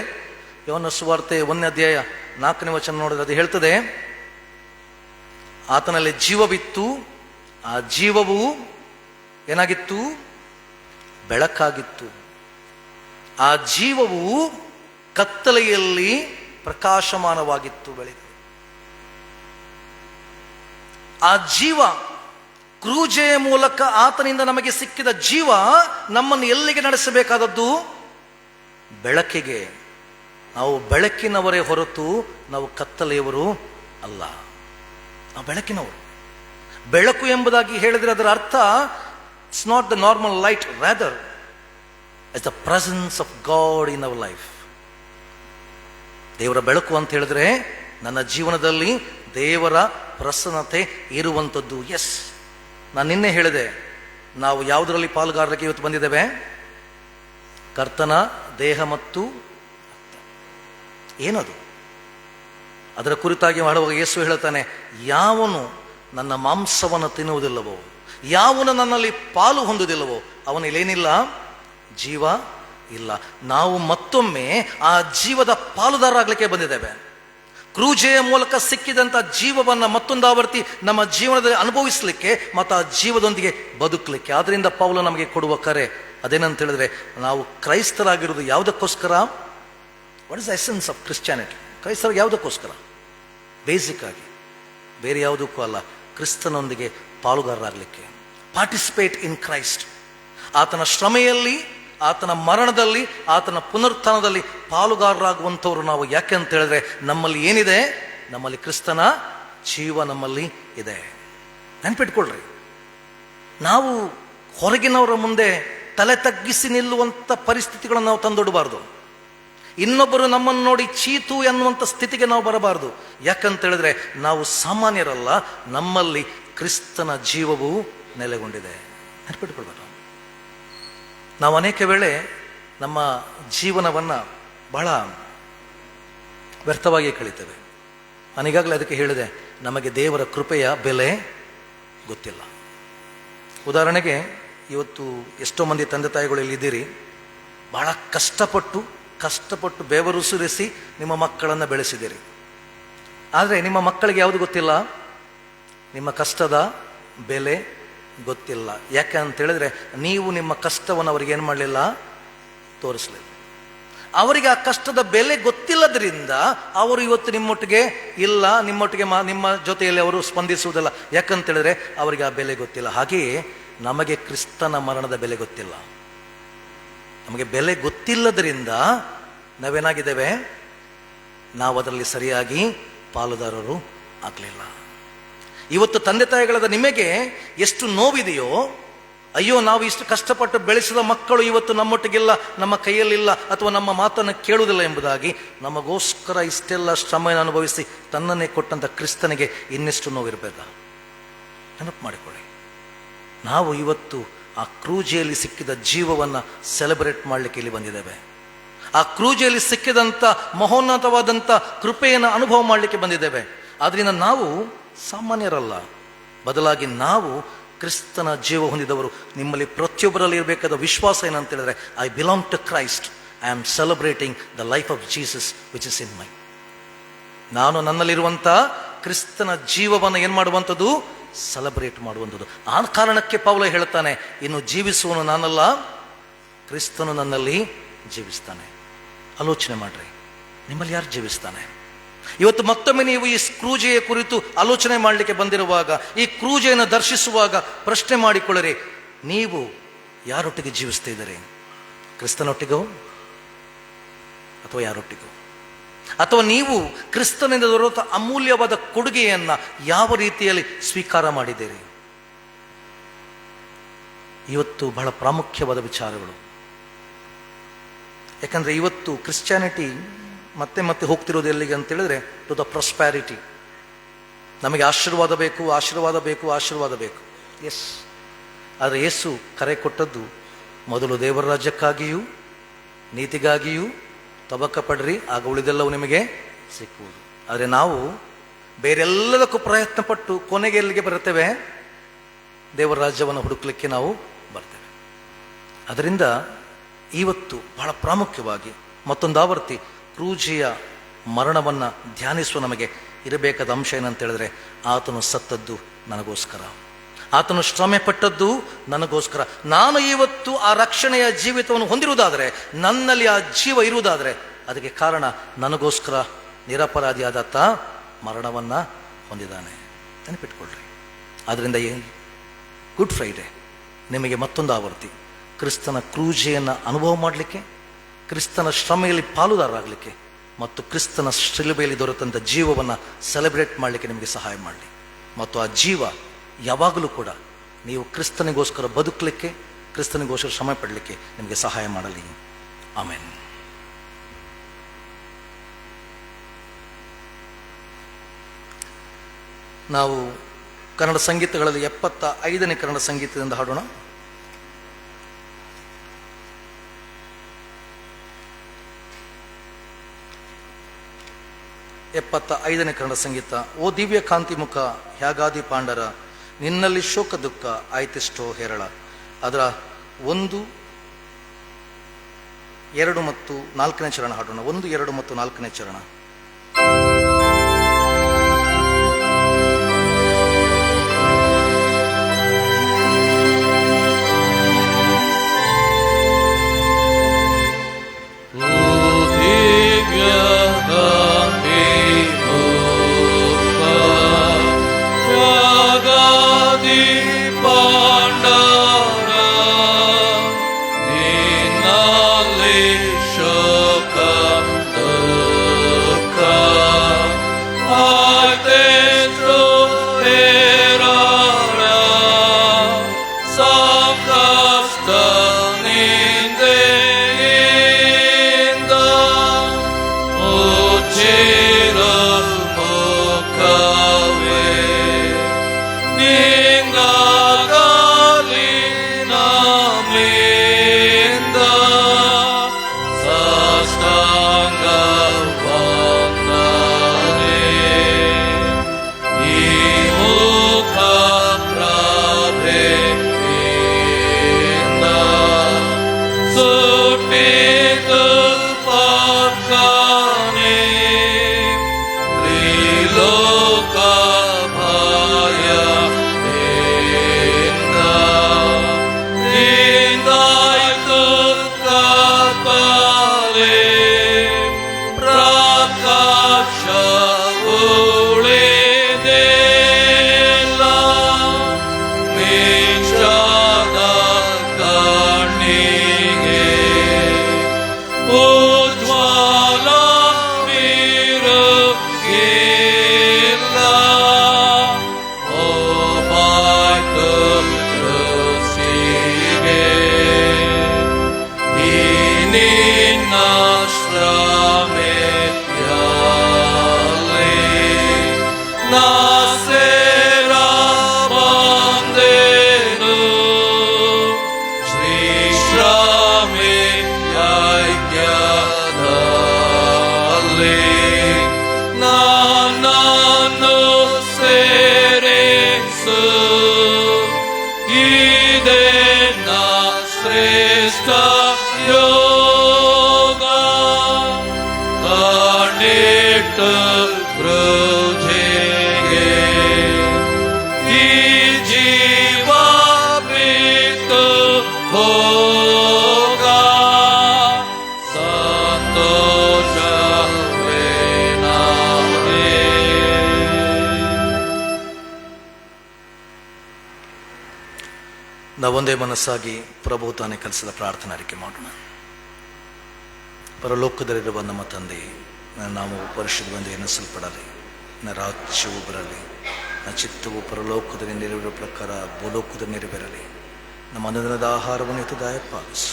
ಯೋಹನ್ನ ಸುವಾರ್ತೆ 1ನೇ ಅಧ್ಯಾಯ 4ನೇ ವಚನ ನೋಡಿದ್ರೆ ಅದು ಹೇಳ್ತದೆ, ಆತನಲ್ಲಿ ಜೀವವಿತ್ತು, ಆ ಜೀವವು ಏನಾಗಿತ್ತು? ಬೆಳಕಾಗಿತ್ತು. ಆ ಜೀವವು ಕತ್ತಲೆಯಲ್ಲಿ ಪ್ರಕಾಶಮಾನವಾಗಿತ್ತು, ಬೆಳಗ್ಗೆ. ಆ ಜೀವ ಕ್ರೂಜೆಯ ಮೂಲಕ ಆತನಿಂದ ನಮಗೆ ಸಿಕ್ಕಿದ ಜೀವ ನಮ್ಮನ್ನು ಎಲ್ಲಿಗೆ ನಡೆಸಬೇಕಾದದ್ದು? ಬೆಳಕಿಗೆ. ನಾವು ಬೆಳಕಿನವರೇ ಹೊರತು ನಾವು ಕತ್ತಲೆಯವರು ಅಲ್ಲ. ನಾವು ಬೆಳಕಿನವರು. ಬೆಳಕು ಎಂಬುದಾಗಿ ಹೇಳಿದರೆ ಅದರ ಅರ್ಥ it's not the normal light, rather it's the presence of god in our life. ದೇವರ ಬೆಳಕು ಅಂತ ಹೇಳಿದ್ರೆ ನನ್ನ ಜೀವನದಲ್ಲಿ ದೇವರ ಪ್ರಸನ್ನತೆ ಇರುವಂಥದ್ದು. ಎಸ್, ನಾನು ನಿನ್ನೆ ಹೇಳಿದೆ, ನಾವು ಯಾವುದರಲ್ಲಿ ಪಾಲುಗಾರರಿಗೆ ಇವತ್ತು ಬಂದಿದ್ದೇವೆ? ಕರ್ತನ ದೇಹ ಮತ್ತು ಏನದು? ಅದರ ಕುರಿತಾಗಿ ಮಾಡುವಾಗ ಯೇಸು ಹೇಳ್ತಾನೆ, ಯಾವನು ನನ್ನ ಮಾಂಸವನ್ನು ತಿನ್ನುವುದಿಲ್ಲವೋ, ಯಾವನು ನನ್ನಲ್ಲಿ ಪಾಲು ಹೊಂದುವುದಿಲ್ಲವೋ ಅವನಲ್ಲೇನಿಲ್ಲ? ಜೀವ ಇಲ್ಲ. ನಾವು ಮತ್ತೊಮ್ಮೆ ಆ ಜೀವದ ಪಾಲುದಾರರಾಗಲಿಕ್ಕೆ ಬಂದಿದ್ದೇವೆ. ಕ್ರೂಜೆಯ ಮೂಲಕ ಸಿಕ್ಕಿದಂಥ ಜೀವವನ್ನು ಮತ್ತೊಂದು ಆವರ್ತಿ ನಮ್ಮ ಜೀವನದಲ್ಲಿ ಅನುಭವಿಸಲಿಕ್ಕೆ ಮತ್ತು ಆ ಜೀವದೊಂದಿಗೆ ಬದುಕಲಿಕ್ಕೆ. ಆದ್ದರಿಂದ ಪೌಲ ನಮಗೆ ಕೊಡುವ ಕರೆ ಅದೇನಂತ ಹೇಳಿದ್ರೆ, ನಾವು ಕ್ರೈಸ್ತರಾಗಿರುವುದು ಯಾವುದಕ್ಕೋಸ್ಕರ? What is the essence of Christianity? ಕ್ರೈಸ್ತರಿಗೆ ಯಾವುದಕ್ಕೋಸ್ಕರ? ಬೇಸಿಕ್ ಆಗಿ ಬೇರೆ ಯಾವುದಕ್ಕೂ ಅಲ್ಲ, ಕ್ರಿಸ್ತನೊಂದಿಗೆ ಪಾಲುಗಾರರಾಗಲಿಕ್ಕೆ. Participate in Christ. ಆತನ ಶ್ರಮೆಯಲ್ಲಿ, ಆತನ ಮರಣದಲ್ಲಿ, ಆತನ ಪುನರುತ್ಥಾನದಲ್ಲಿ ಪಾಲುಗಾರರಾಗುವಂಥವ್ರು ನಾವು. ಯಾಕೆ ಅಂತ ಹೇಳಿದ್ರೆ ನಮ್ಮಲ್ಲಿ ಏನಿದೆ? ನಮ್ಮಲ್ಲಿ ಕ್ರಿಸ್ತನ ಜೀವ ನಮ್ಮಲ್ಲಿ ಇದೆ. ನೆನ್ಪಿಟ್ಕೊಳ್ರಿ, ನಾವು ಹೊರಗಿನವರ ಮುಂದೆ ತಲೆ ತಗ್ಗಿಸಿ ನಿಲ್ಲುವಂಥ ಪರಿಸ್ಥಿತಿಗಳನ್ನು ನಾವು ತಂದೊಡಬಾರ್ದು. ಇನ್ನೊಬ್ಬರು ನಮ್ಮನ್ನು ನೋಡಿ ಚೀತು ಎನ್ನುವಂಥ ಸ್ಥಿತಿಗೆ ನಾವು ಬರಬಾರ್ದು. ಯಾಕಂತ ಹೇಳಿದ್ರೆ ನಾವು ಸಾಮಾನ್ಯರಲ್ಲ, ನಮ್ಮಲ್ಲಿ ಕ್ರಿಸ್ತನ ಜೀವವು ನೆಲೆಗೊಂಡಿದೆ. ನೆನಪಿಟ್ಕೊಳ್ಬೇಕು. ನಾವು ಅನೇಕ ವೇಳೆ ನಮ್ಮ ಜೀವನವನ್ನು ಬಹಳ ವ್ಯರ್ಥವಾಗಿ ಕಳೀತೇವೆ. ನಾನೀಗಾಗಲೇ ಅದಕ್ಕೆ ಹೇಳಿದೆ, ನಮಗೆ ದೇವರ ಕೃಪೆಯ ಬೆಲೆ ಗೊತ್ತಿಲ್ಲ. ಉದಾಹರಣೆಗೆ, ಇವತ್ತು ಎಷ್ಟೋ ಮಂದಿ ತಂದೆ ತಾಯಿಗಳು ಇಲ್ಲಿದ್ದೀರಿ, ಬಹಳ ಕಷ್ಟಪಟ್ಟು ಬೆವರು ಸುರಿಸಿ ನಿಮ್ಮ ಮಕ್ಕಳನ್ನು ಬೆಳೆಸಿದ್ದೀರಿ. ಆದರೆ ನಿಮ್ಮ ಮಕ್ಕಳಿಗೆ ಯಾವುದು ಗೊತ್ತಿಲ್ಲ? ನಿಮ್ಮ ಕಷ್ಟದ ಬೆಲೆ ಗೊತ್ತಿಲ್ಲ. ಯಾಕೆ ಅಂತ ಹೇಳಿದ್ರೆ ನೀವು ನಿಮ್ಮ ಕಷ್ಟವನ್ನು ಅವರಿಗೆ ಏನು ಮಾಡಲಿಲ್ಲ? ತೋರಿಸಲಿಲ್ಲ. ಅವರಿಗೆ ಆ ಕಷ್ಟದ ಬೆಲೆ ಗೊತ್ತಿಲ್ಲದ್ರಿಂದ ಅವರು ಇವತ್ತು ನಿಮ್ಮೊಟ್ಟಿಗೆ ಇಲ್ಲ, ನಿಮ್ಮ ಜೊತೆಯಲ್ಲಿ ಅವರು ಸ್ಪಂದಿಸುವುದಿಲ್ಲ. ಯಾಕಂತ ಹೇಳಿದ್ರೆ ಅವರಿಗೆ ಆ ಬೆಲೆ ಗೊತ್ತಿಲ್ಲ. ಹಾಗೆಯೇ ನಮಗೆ ಕ್ರಿಸ್ತನ ಮರಣದ ಬೆಲೆ ಗೊತ್ತಿಲ್ಲ. ನಮಗೆ ಬೆಲೆ ಗೊತ್ತಿಲ್ಲದ್ರಿಂದ ನಾವೇನಾಗಿದ್ದೇವೆ? ನಾವು ಅದರಲ್ಲಿ ಸರಿಯಾಗಿ ಪಾಲುದಾರರು ಆಗಲಿಲ್ಲ. ಇವತ್ತು ತಂದೆ ತಾಯಿಗಳಾದ ನಿಮಗೆ ಎಷ್ಟು ನೋವಿದೆಯೋ, ಅಯ್ಯೋ ನಾವು ಇಷ್ಟು ಕಷ್ಟಪಟ್ಟು ಬೆಳೆಸಿದ ಮಕ್ಕಳು ಇವತ್ತು ನಮ್ಮೊಟ್ಟಿಗಿಲ್ಲ, ನಮ್ಮ ಕೈಯಲ್ಲಿಲ್ಲ, ಅಥವಾ ನಮ್ಮ ಮಾತನ್ನು ಕೇಳುವುದಿಲ್ಲ ಎಂಬುದಾಗಿ ನಮಗೋಸ್ಕರ ಇಷ್ಟೆಲ್ಲ ಶ್ರಮೆಯನ್ನು ಅನುಭವಿಸಿ ತನ್ನನ್ನೇ ಕೊಟ್ಟಂಥ ಕ್ರಿಸ್ತನಿಗೆ ಇನ್ನೆಷ್ಟು ನೋವಿರಬೇಕಾ? ನೆನಪು ಮಾಡಿಕೊಳ್ಳಿ. ನಾವು ಇವತ್ತು ಆ ಕ್ರೂಜೆಯಲ್ಲಿ ಸಿಕ್ಕಿದ ಜೀವವನ್ನು ಸೆಲೆಬ್ರೇಟ್ ಮಾಡಲಿಕ್ಕೆ ಇಲ್ಲಿ ಬಂದಿದ್ದೇವೆ. ಆ ಕ್ರೂಜೆಯಲ್ಲಿ ಸಿಕ್ಕಿದಂಥ ಮಹೋನ್ನತವಾದಂಥ ಕೃಪೆಯನ್ನು ಅನುಭವ ಮಾಡಲಿಕ್ಕೆ ಬಂದಿದ್ದೇವೆ. ಆದ್ದರಿಂದ ನಾವು ಸಾಮಾನ್ಯರಲ್ಲ, ಬದಲಾಗಿ ನಾವು ಕ್ರಿಸ್ತನ ಜೀವ ಹೊಂದಿದವರು. ನಿಮ್ಮಲ್ಲಿ ಪ್ರತಿಯೊಬ್ಬರಲ್ಲಿ ಇರಬೇಕಾದ ವಿಶ್ವಾಸ ಏನಂತ ಹೇಳಿದ್ರೆ, I belong to Christ, I am celebrating the life of Jesus which is in my. ನಾನು ನನ್ನಲ್ಲಿರುವಂಥ ಕ್ರಿಸ್ತನ ಜೀವವನ್ನು ಏನು ಮಾಡುವಂಥದ್ದು? ಸೆಲೆಬ್ರೇಟ್ ಮಾಡುವಂಥದ್ದು. ಆ ಕಾರಣಕ್ಕೆ ಪೌಲ ಹೇಳ್ತಾನೆ, ಇನ್ನು ಜೀವಿಸುವನು ನಾನಲ್ಲ, ಕ್ರಿಸ್ತನು ನನ್ನಲ್ಲಿ ಜೀವಿಸ್ತಾನೆ. ಆಲೋಚನೆ ಮಾಡ್ರಿ, ನಿಮ್ಮಲ್ಲಿ ಯಾರು ಜೀವಿಸ್ತಾನೆ? ಇವತ್ತು ಮತ್ತೊಮ್ಮೆ ನೀವು ಈ ಕ್ರೂಜೆಯ ಕುರಿತು ಆಲೋಚನೆ ಮಾಡಲಿಕ್ಕೆ ಬಂದಿರುವಾಗ, ಈ ಕ್ರೂಜೆಯನ್ನು ದರ್ಶಿಸುವಾಗ ಪ್ರಶ್ನೆ ಮಾಡಿಕೊಳ್ಳಿರಿ, ನೀವು ಯಾರೊಟ್ಟಿಗೆ ಜೀವಿಸ್ತಿದ್ದೀರಿ? ಕ್ರಿಸ್ತನೊಟ್ಟಿಗೋ ಅಥವಾ ಯಾರೊಟ್ಟಿಗೋ? ಅಥವಾ ನೀವು ಕ್ರಿಸ್ತನಿಂದ ದೊರೆತ ಅಮೂಲ್ಯವಾದ ಕೊಡುಗೆಯನ್ನು ಯಾವ ರೀತಿಯಲ್ಲಿ ಸ್ವೀಕಾರ ಮಾಡಿದ್ದೀರಿ? ಇವತ್ತು ಬಹಳ ಪ್ರಾಮುಖ್ಯವಾದ ವಿಚಾರಗಳು. ಯಾಕಂದರೆ ಇವತ್ತು ಕ್ರಿಶ್ಚಿಯಾನಿಟಿ ಮತ್ತೆ ಮತ್ತೆ ಹೋಗ್ತಿರೋದು ಎಲ್ಲಿಗೆ ಅಂತ ಹೇಳಿದ್ರೆ, ಟು ದ ಪ್ರಾಸ್ಪ್ಯಾರಿಟಿ. ನಮಗೆ ಆಶೀರ್ವಾದ ಬೇಕು, ಆಶೀರ್ವಾದ ಬೇಕು, ಆಶೀರ್ವಾದ ಬೇಕು. ಎಸ್, ಆದರೆ ಯೇಸು ಕರೆ ಕೊಟ್ಟದ್ದು ಮೊದಲು ದೇವರ ರಾಜ್ಯಕ್ಕಾಗಿಯೂ ನೀತಿಗಾಗಿಯೂ ತಬಕ ಪಡ್ರಿ, ಆಗ ಉಳಿದೆಲ್ಲವೂ ನಿಮಗೆ ಸಿಕ್ಕುವುದು. ಆದರೆ ನಾವು ಬೇರೆಲ್ಲದಕ್ಕೂ ಪ್ರಯತ್ನ ಪಟ್ಟು ಕೊನೆಗೆ ಎಲ್ಲಿಗೆ ಬರುತ್ತೇವೆ? ದೇವರ ರಾಜ್ಯವನ್ನು ಹುಡುಕಲಿಕ್ಕೆ ನಾವು ಬರ್ತೇವೆ. ಅದರಿಂದ ಇವತ್ತು ಬಹಳ ಪ್ರಾಮುಖ್ಯವಾಗಿ ಮತ್ತೊಂದು ಆವರ್ತಿ ಕ್ರೂಜೆಯ ಮರಣವನ್ನು ಧ್ಯಾನಿಸುವ ನಮಗೆ ಇರಬೇಕಾದ ಅಂಶ ಏನಂತ ಹೇಳಿದ್ರೆ, ಆತನು ಸತ್ತದ್ದು ನನಗೋಸ್ಕರ, ಆತನು ಶ್ರಮೆ ಪಟ್ಟದ್ದು ನನಗೋಸ್ಕರ. ನಾನು ಇವತ್ತು ಆ ರಕ್ಷಣೆಯ ಜೀವಿತವನ್ನು ಹೊಂದಿರುವುದಾದರೆ, ನನ್ನಲ್ಲಿ ಆ ಜೀವ ಇರುವುದಾದರೆ, ಅದಕ್ಕೆ ಕಾರಣ ನನಗೋಸ್ಕರ ನಿರಪರಾಧಿಯಾದಾತ ಮರಣವನ್ನು ಹೊಂದಿದ್ದಾನೆ. ನೆನಪಿಟ್ಕೊಳ್ರಿ. ಆದ್ದರಿಂದ ಗುಡ್ ಫ್ರೈಡೆ ನಿಮಗೆ ಮತ್ತೊಂದು ಆವರ್ತಿ ಕ್ರಿಸ್ತನ ಕ್ರೂಜೆಯನ್ನು ಅನುಭವ ಮಾಡಲಿಕ್ಕೆ, ಕ್ರಿಸ್ತನ ಶ್ರಮೆಯಲ್ಲಿ ಪಾಲುದಾರರಾಗಲಿಕ್ಕೆ ಮತ್ತು ಕ್ರಿಸ್ತನ ಶಿಲುಬೆಯಲ್ಲಿ ದೊರೆತಂಥ ಜೀವವನ್ನು ಸೆಲೆಬ್ರೇಟ್ ಮಾಡಲಿಕ್ಕೆ ನಿಮಗೆ ಸಹಾಯ ಮಾಡಲಿ. ಮತ್ತು ಆ ಜೀವ ಯಾವಾಗಲೂ ಕೂಡ ನೀವು ಕ್ರಿಸ್ತನಿಗೋಸ್ಕರ ಬದುಕಲಿಕ್ಕೆ, ಕ್ರಿಸ್ತನಿಗೋಸ್ಕರ ಶ್ರಮೆ ಪಡಲಿಕ್ಕೆ ನಿಮಗೆ ಸಹಾಯ ಮಾಡಲಿ. ಆಮೇನ್. ನಾವು ಕನ್ನಡ ಸಂಗೀತಗಳಲ್ಲಿ 75ನೇ ಕನ್ನಡ ಸಂಗೀತದಿಂದ ಹಾಡೋಣ. 75ನೇ ಕನ್ನಡ ಸಂಗೀತ. ಓ ದಿವ್ಯ ಕಾಂತಿ ಮುಖ ಹ್ಯಾಗಾದಿ ಪಾಂಡರ, ನಿನ್ನಲ್ಲಿ ಶೋಕ ದುಃಖ ಆಯ್ತೆಷ್ಟೋ ಹೇರಳ. ಅದರ 1, 2 ಮತ್ತು 4ನೇ ಚರಣ ಹಾಡೋಣ. 1, 2 ಮತ್ತು 4ನೇ ಚರಣ. ಸಂತೋಷವೇ ನಾವೊಂದೇ ಮನಸ್ಸಾಗಿ ಪ್ರಭು ತಾನೇ ಕಲಿಸಿದ ಪ್ರಾರ್ಥನೆ ಅರಿಕೆ ಮಾಡೋಣ. ಪರಲೋಕದಲ್ಲಿರುವ ನಮ್ಮ ತಂದೆ, ನಾವು ಪರಿಶುದ್ಧವೆಂದು ಎನ್ನಿಸಲ್ಪಡಲಿ, ನನ್ನ ರಾಜ್ಯವು ಬರಲಿ, ನನ್ನ ಚಿತ್ತವು ಪರಲೋಕದಲ್ಲಿ ನೆರವೇರುವ ಪ್ರಕಾರ ಭೂಲೋಕದಲ್ಲಿ ನೆರವೇರಲಿ. ನಮ್ಮ ಅನುದಿನದ ಆಹಾರವನ್ನು ಇವತ್ತು ದಯಪಾಲಿಸು.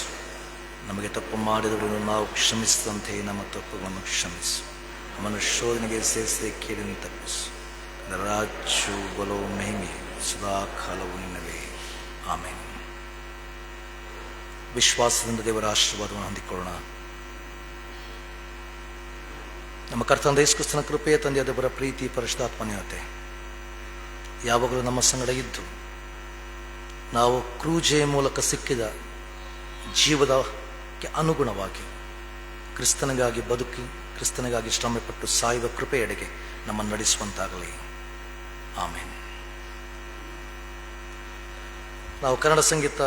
ನಮಗೆ ತಪ್ಪು ಮಾಡಿದವರನ್ನು ನಾವು ಕ್ಷಮಿಸಿದಂತೆ ನಮ್ಮ ತಪ್ಪುಗಳನ್ನು ಕ್ಷಮಿಸು. ನಮ್ಮನ್ನು ಶೋಧನೆಗೆ ಸೇರಿಸದೆ ಕೇಳಿನ ತಪ್ಪಿಸು. ನನ್ನ ರಾಜ್ಯವು ಬಲವು ಮಹಿಮೆ ಸದಾಕಾಲವು ನಿನ್ನವೇ. ಆಮೇಲೆ ವಿಶ್ವಾಸದಿಂದ ದೇವರ ಆಶೀರ್ವಾದವನ್ನು ಹೊಂದಿಕೊಳ್ಳೋಣ. ನಮ್ಮ ಕರ್ತನಾದ ಯೇಸು ಕ್ರಿಸ್ತನ ಕೃಪೆಯ ತಂದೆಯ ದೇವರ ಪ್ರೀತಿ, ಪರಿಶುದ್ಧಾತ್ಮನ್ಯತೆ ಯಾವಾಗಲೂ ನಮ್ಮ ಸಂಗಡ ಇದ್ದು ನಾವು ಕ್ರೂಜೆಯ ಮೂಲಕ ಸಿಕ್ಕಿದ ಜೀವದಕ್ಕೆ ಅನುಗುಣವಾಗಿ ಕ್ರಿಸ್ತನಿಗಾಗಿ ಬದುಕಿ, ಕ್ರಿಸ್ತನಿಗಾಗಿ ಶ್ರಮೆಪಟ್ಟು ಸಾಯುವ ಕೃಪೆಯೆಡೆಗೆ ನಮ್ಮನ್ನು ನಡೆಸುವಂತಾಗಲಿ. ಆಮೇನ್. ನಾವು ಕನ್ನಡ ಸಂಗೀತ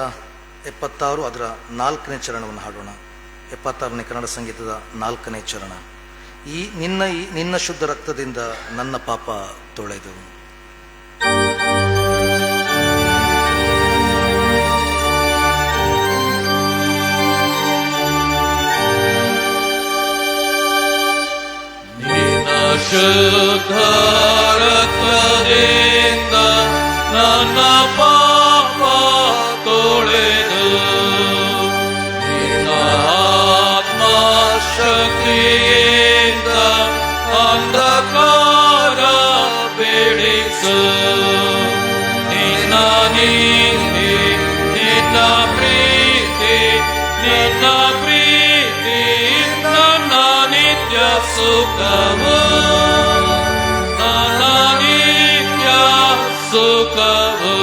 76 ಅದರ 4ನೇ ಚರಣವನ್ನು ಹಾಡೋಣ. 76ನೇ ಕನ್ನಡ ಸಂಗೀತದ 4ನೇ ಚರಣ. ನಿನ್ನ ಶುದ್ಧ ರಕ್ತದಿಂದ ನನ್ನ ಪಾಪ ತೊಳೆದು. ಶುದ್ಧ ರಕ್ತದಿಂದ ನನ್ನ ಪಾಪ ತೊಳೆದು, ನಿನ್ನ ಆತ್ಮ ಶಕ್ತಿಯಿಂದ ಅಂಧಕಾರ ಬೆಳೆಸು. ನಿನ್ನ ನೀತಿ, ನಿನ್ನ ಪ್ರೀತಿ, ನಿನ್ನ ಪ್ರೀತಿ ನನ್ನ ನಿತ್ಯ ಸುಖವು, ನನ್ನ ನಿತ್ಯ ಸುಖವು.